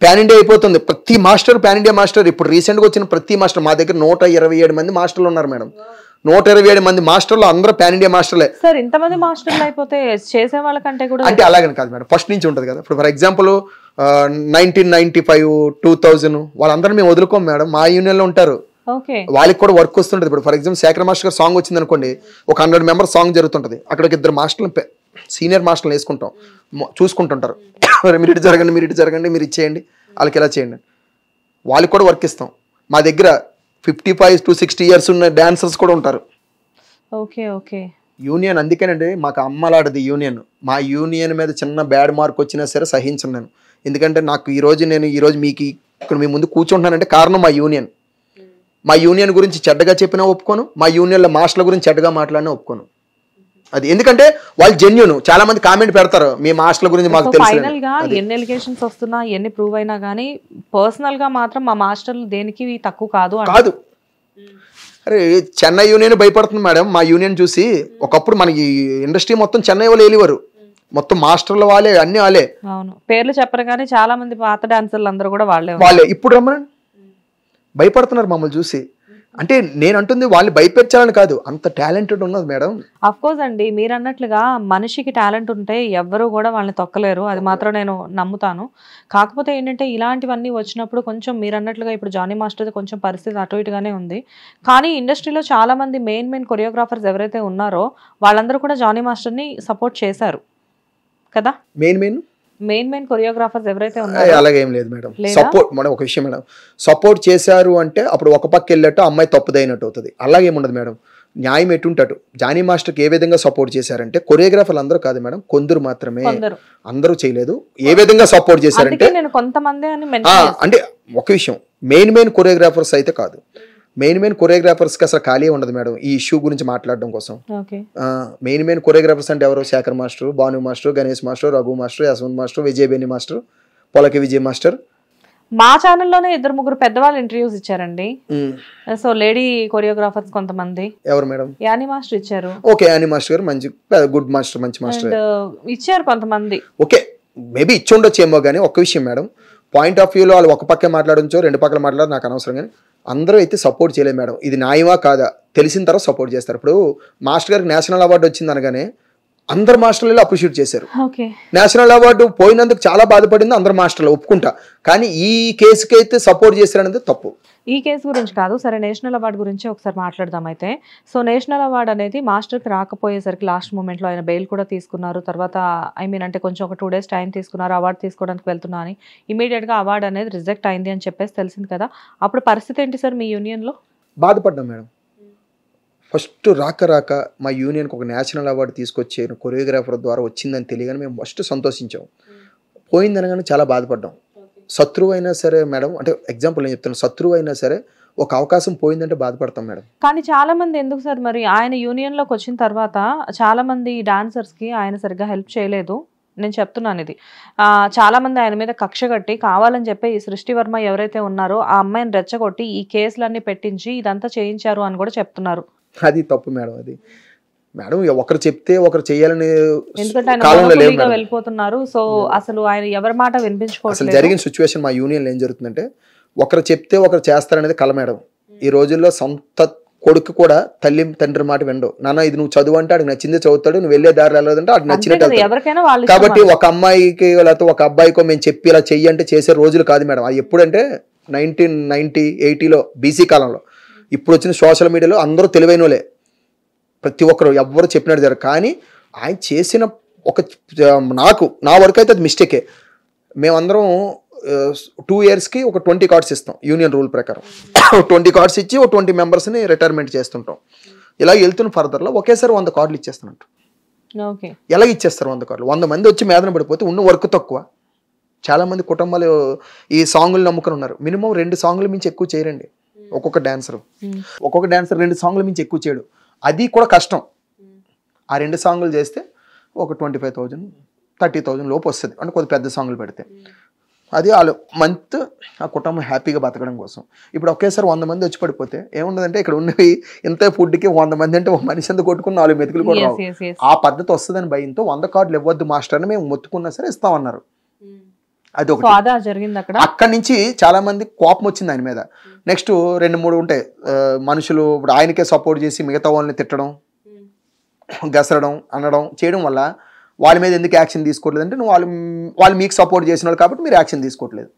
పాన్ ఇండియా అయిపోతుంది, ప్రతి మాస్టర్ పాన్ ఇండియా మాస్టర్. ఇప్పుడు రీసెంట్గా వచ్చిన ప్రతి మాస్టర్ మా దగ్గర 127 మంది మాస్టర్లు ఉన్నారు మేడం. 127 మంది మాస్టర్లు అందరూ పాన్ ఇండియా మాస్టర్లే. సార్ ఇంతమంది మాస్టర్లు అయిపోతే చేసే వాళ్ళకంటే కూడా అంటే అలాగని కాదు మేడం, ఫస్ట్ నుంచి ఉంటుంది కదా. ఇప్పుడు ఫర్ ఎగ్జాంపుల్ 1995, 2000 వాళ్ళందరూ మేము వదులుకోం మేడం, మా యూనియన్లో ఉంటారు. వాళ్ళకి కూడా వర్క్ వస్తుంటది. ఇప్పుడు ఫర్ ఎగ్జాంపుల్ శేఖర్ మాస్టర్ గారు సాంగ్ వచ్చింది అనుకోండి, ఒక 100 మెంబర్స్ సాంగ్ జరుగుతుంటది, అక్కడ 2 మాస్టర్లు సీనియర్ మాస్టర్లు వేసుకుంటాం, చూసుకుంటుంటారు. మీరు ఇటు జరగండి, మీరు ఇటు జరగండి, మీరు ఇచ్చేయండి, వాళ్ళకి ఎలా చేయండి, వాళ్ళకి కూడా వర్క్ ఇస్తాం. మా దగ్గర 55 to 60 years ఉన్న డాన్సర్స్ కూడా ఉంటారు. యూనియన్ అందుకేనండి మాకు అమ్మలాడది యూనియన్. మా యూనియన్ మీద చిన్న బ్యాడ్ మార్క్ వచ్చినా సరే సహించను నేను. ఎందుకంటే నాకు ఈరోజు మీకు ఇక్కడ మీ ముందు కూర్చుంటున్నానంటే కారణం మా యూనియన్. మా యూనియన్ గురించి చెడ్డగా చెప్పినా ఒప్పుకోను, మా యూనియన్లో మాస్టర్ల గురించి చెడ్డగా మాట్లాడినా ఒప్పుకోను. అది ఎందుకంటే వాళ్ళు జెన్యూన్. చాలా మంది కామెంట్ పెడతారు మీ మాస్టర్ల గురించి మాకు తెలుసు. ఫైనల్ గా ఎన్ని ఎలిగేషన్స్ వస్తున్నా ఎన్ని ప్రూవ్ అయినా గానీ పర్సనల్ గా మాత్రం మా మాస్టర్లు దేనికి తక్కువ కాదు. అరే చెన్నై యూనియన్ భయపడుతుంది మేడం మా యూనియన్ చూసి. ఒకప్పుడు మనకి ఇండస్ట్రీ మొత్తం చెన్నై వాళ్ళు వెళ్ళేవారు, మొత్తం మాస్టర్ల వాళ్ళే, అన్ని వాళ్ళే. అవును, పేర్లు చెప్పరు కానీ చాలా మంది పాత డాన్సర్లు అందరూ కూడా వాళ్ళే. ఇప్పుడు రమ్మని భయపడుతున్నారు మమ్మల్ని చూసి. అంటే నేను అంటుంది వాళ్ళు భయపెట్టాలని కాదు, అంత టాలెంటెడ్ ఉన్నది మేడం. అఫ్ కోర్స్ అండి, మీరు అన్నట్లుగా మనిషికి టాలెంట్ ఉంటే ఎవ్వరూ కూడా వాళ్ళని తొక్కలేరు, అది మాత్రం నేను నమ్ముతాను. కాకపోతే ఏంటంటే ఇలాంటివన్నీ వచ్చినప్పుడు కొంచెం మీరు అన్నట్లుగా ఇప్పుడు జానీ మాస్టర్ కొంచెం పరిస్థితి అటు ఇటుగానే ఉంది. కానీ ఇండస్ట్రీలో చాలా మంది మెయిన్ కొరియోగ్రాఫర్స్ ఎవరైతే ఉన్నారో వాళ్ళందరూ కూడా జానీ మాస్టర్ని సపోర్ట్ చేశారు కదా. మెయిన్ కొరియోగ్రాఫర్స్ ఎవరైతే ఉన్నారో అలాగేం లేదు మేడం. సపోర్ట్ మనం ఒక విషయం మేడం, సపోర్ట్ చేశారు అంటే అప్పుడు ఒక పక్క వెళ్ళట్టు అమ్మాయి తప్పుదైనట్టు అవుతుంది. అలాగేముండదు మేడం, న్యాయం ఎటుంటాడు. జానీ మాస్టర్కి ఏ విధంగా సపోర్ట్ చేశారంటే కొరియోగ్రాఫర్లు అందరూ కాదు మేడం, కొందరు మాత్రమే, అందరూ చేయలేదు. ఏ విధంగా సపోర్ట్ చేశారంటే కొంతమంది అంటే ఒక విషయం మెయిన్ కొరియోగ్రాఫర్స్ అయితే కాదు, మెయిన్ కొరియోగ్రాఫర్స్కి అసలు ఖాళీ ఉండదు మేడం ఈ ఇష్యూ గురించి మాట్లాడడం కోసం. మెయిన్ కొరియోగ్రాఫర్స్ అంటే ఎవరు? Shekhar master, Bhanu master, Ganesh master, Raghu master, Yashwant master, Vijay Benny master, Polaki Vijay master. మా ఛానల్లోనే 2-3 పెద్దవాళ్ళు ఇంటర్వ్యూస్ ఇచ్చారండి. సో లేడీ కొరియోగ్రాఫర్స్ కొంతమంది. ఎవరు మేడం? యానీ మాస్టర్ ఇచ్చారు. ఓకే, యానీ మాస్టర్ గారు మంచి గుడ్ మాస్టర్, మంచి మాస్టర్ ఇచ్చారు కొంతమంది. ఓకే, మేబీ ఇచ్చి ఉండొచ్చేమో. కానీ ఒక్క విషయం మేడం, పాయింట్ ఆఫ్ వ్యూలో వాళ్ళు ఒక పక్కే మాట్లాడొచ్చో 2 పక్కల మాట్లాడారు నాకు అనవసరం. కానీ అందరూ అయితే సపోర్ట్ చేయలేదు మేడం. ఇది న్యాయమా కాదా తెలిసిన తర్వాత సపోర్ట్ చేస్తారు. ఇప్పుడు మాస్టర్ గారికి నేషనల్ అవార్డు వచ్చింది అనగానే అందరు మాస్టర్లు అప్రిషియేట్ చేశారు. నేషనల్ అవార్డు పోయినందుకు చాలా బాధపడింది అందరు మాస్టర్లు, ఒప్పుకుంటా. కానీ ఈ కేసుకి అయితే సపోర్ట్ చేశారనేది తప్పు. ఈ కేసు గురించి కాదు సరే, నేషనల్ అవార్డు గురించి ఒకసారి మాట్లాడదాం అయితే. సో నేషనల్ అవార్డు అనేది మాస్టర్కి రాకపోయేసరికి లాస్ట్ మూమెంట్లో ఆయన బెయిల్ కూడా తీసుకున్నారు. తర్వాత అంటే కొంచెం ఒక 2 days టైం తీసుకున్నారు అవార్డు తీసుకోవడానికి వెళ్తున్నా అని. ఇమీడియట్గా అవార్డు అనేది రిజెక్ట్ అయింది అని చెప్పేసి తెలిసింది కదా. అప్పుడు పరిస్థితి ఏంటి సార్ మీ యూనియన్లో? బాధపడ్డాం మేడం. ఫస్ట్ రాక మా యూనియన్కి ఒక నేషనల్ అవార్డు తీసుకొచ్చే కొరియోగ్రాఫర్ ద్వారా వచ్చిందని తెలియగానే మేము ఫస్ట్ సంతోషించాం. పోయిందనగానే చాలా బాధపడ్డాం. శత్రువు అయినా సరే మేడం, అంటే ఎగ్జాంపుల్ నేను చెప్తాను, శత్రువు అయినా సరే ఒక అవకాశం పోయిందంటే బాధపడతాం మేడం. కానీ చాలా మంది ఎందుకు సార్ మరి ఆయన యూనియన్లోకి వచ్చిన తర్వాత చాలా మంది డాన్సర్స్కి ఆయన సరిగ్గా హెల్ప్ చేయలేదు. నేను చెప్తున్నాను ఇది. చాలా మంది ఆయన మీద కక్ష కట్టి కావాలని చెప్పి ఈ సృష్టి వర్మ ఎవరైతే ఉన్నారో ఆ అమ్మాయిని రెచ్చగొట్టి ఈ కేసులన్నీ పెట్టించి ఇదంతా చేయించారు అని కూడా చెప్తున్నారు. అది తప్పు మేడం. అది మేడం ఒకరు చెప్తే ఒకరు చేయాలని వెళ్ళిపోతున్నారు. సో అసలు ఆయన ఎవరి మాట వినిపించుకోవట్లేదు. అసలు జరిగిన సిచ్యువేషన్ మా యూనియన్లో ఏం జరుగుతుందంటే ఒకరు చెప్తే ఒకరు చేస్తారనేది కల మేడం. ఈ రోజుల్లో సొంత కొడుకు కూడా తల్లి తండ్రి మాట వినడు. నాన్న ఇది నువ్వు చదువు అంటే ఆడికి నచ్చిందే చదువుతాడు, నువ్వు వెళ్ళే దారి వెళ్ళదంటే ఆడికి నచ్చినట్టు. కాబట్టి ఒక అమ్మాయికి లేకపోతే ఒక అబ్బాయికో మేము చెప్పి ఇలా చెయ్యి అంటే చేసే రోజులు కాదు మేడం. అది ఎప్పుడంటే 1990, 80లో బీసీ కాలంలో. ఇప్పుడు వచ్చిన సోషల్ మీడియాలో అందరూ తెలివైన వాళ్ళే, ప్రతి ఒక్కరు ఎవ్వరు చెప్పినట్టు జరగదు. కానీ ఆయన చేసిన నా వరకు అయితే అది మిస్టేకే. మేమందరం 2 yearsకి ఒక 20 cards ఇస్తాం యూనియన్ రూల్ ప్రకారం. 20 cards ఇచ్చి ఒక 20 members-ని రిటైర్మెంట్ చేస్తుంటాం. ఇలా వెళ్తున్న ఫర్దర్లో ఒకేసారి 100 cards ఇచ్చేస్తున్నట్టు. ఎలా ఇచ్చేస్తారు 100 cards? 100 మంది వచ్చి మీదన పడిపోతే ఉన్న వర్క్ తక్కువ. చాలామంది కుటుంబాలు ఈ సాంగులు నమ్ముకుని ఉన్నారు. మినిమం 2 songs మించి ఎక్కువ చేయరండి. ఒక్కొక్క డాన్సర్ 2 songs మించి ఎక్కువ చేయడు. అది కూడా కష్టం. ఆ 2 songs చేస్తే ఒక 25,000, 30,000 లోపు వస్తుంది. అంటే కొద్ది పెద్ద సాంగ్లు పెడితే అది వాళ్ళు మంత్ ఆ కుటుంబం హ్యాపీగా బతకడం కోసం. ఇప్పుడు ఒకేసారి 100 మంది వచ్చి పడిపోతే ఏముండదంటే ఇక్కడ ఉన్నవి ఇంత ఫుడ్కి 100 మంది అంటే ఒక మనిషి అంతా కొట్టుకుని 4 మెతుకులు కూడా రావు. ఆ పద్ధతి వస్తుందని భయంతో 100 cards ఇవ్వద్దు మాస్టర్ అని మేము మొత్తుకున్నా సరే ఇస్తామన్నారు. అది సో ఒకటి. అదా జరిగింది అక్కడ. అక్కడి నుంచి చాలా మంది కోపం వచ్చింది ఆయన మీద. నెక్స్ట్ 2-3 ఉంటాయి మనుషులు ఇప్పుడు ఆయనకే సపోర్ట్ చేసి మిగతా వాళ్ళని తిట్టడం, గసరడం, అనడం చేయడం వల్ల వాళ్ళ మీద ఎందుకు యాక్షన్ తీసుకోవట్లేదు అంటే వాళ్ళు మీకు సపోర్ట్ చేసిన వాళ్ళు కాబట్టి మీరు యాక్షన్ తీసుకోవట్లేదు.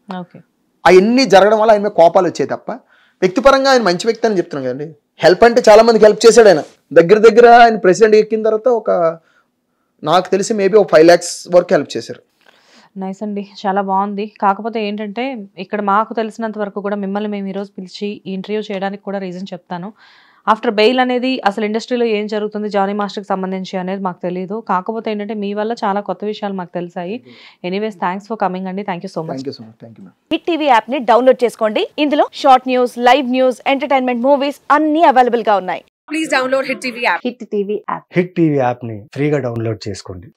అవన్నీ జరగడం వల్ల ఆయన మీద కోపాలు వచ్చాయి తప్ప వ్యక్తిపరంగా ఆయన మంచి వ్యక్తి అని చెప్తున్నాం కదండి. హెల్ప్ అంటే చాలా మందికి హెల్ప్ చేశాడు ఆయన. దగ్గర ఆయన ప్రెసిడెంట్ ఎక్కిన తర్వాత నాకు తెలిసి మేబీ 5 lakhs వరకు హెల్ప్ చేశారు. నైస్ అండి, చాలా బాగుంది. కాకపోతే ఏంటంటే ఇక్కడ మాకు తెలిసినంత వరకు కూడా మిమ్మల్ని మేము ఈరోజు పిలిచి ఈ ఇంటర్వ్యూ చేయడానికి కూడా రీజన్ చెప్తాను. ఆఫ్టర్ బెయిల్ అనేది అసలు ఇండస్ట్రీలో ఏం జరుగుతుంది జానీ మాస్టర్కి సంబంధించి అనేది మాకు తెలియదు. కాకపోతే ఏంటంటే మీ వల్ల చాలా కొత్త విషయాలు మాకు తెలిసాయి. ఎనీవేస్ థ్యాంక్స్ ఫర్ కమింగ్ అండి. Thank you so much. Hit TV app ని డౌన్లోడ్ చేసుకోండి. ఇందులో short news, live news, entertainment movies అన్ని అవైలబుల్ గా ఉన్నాయి. Please download hit TV app. Hit TV app ని ఫ్రీగా డౌన్లోడ్ చేసుకోండి.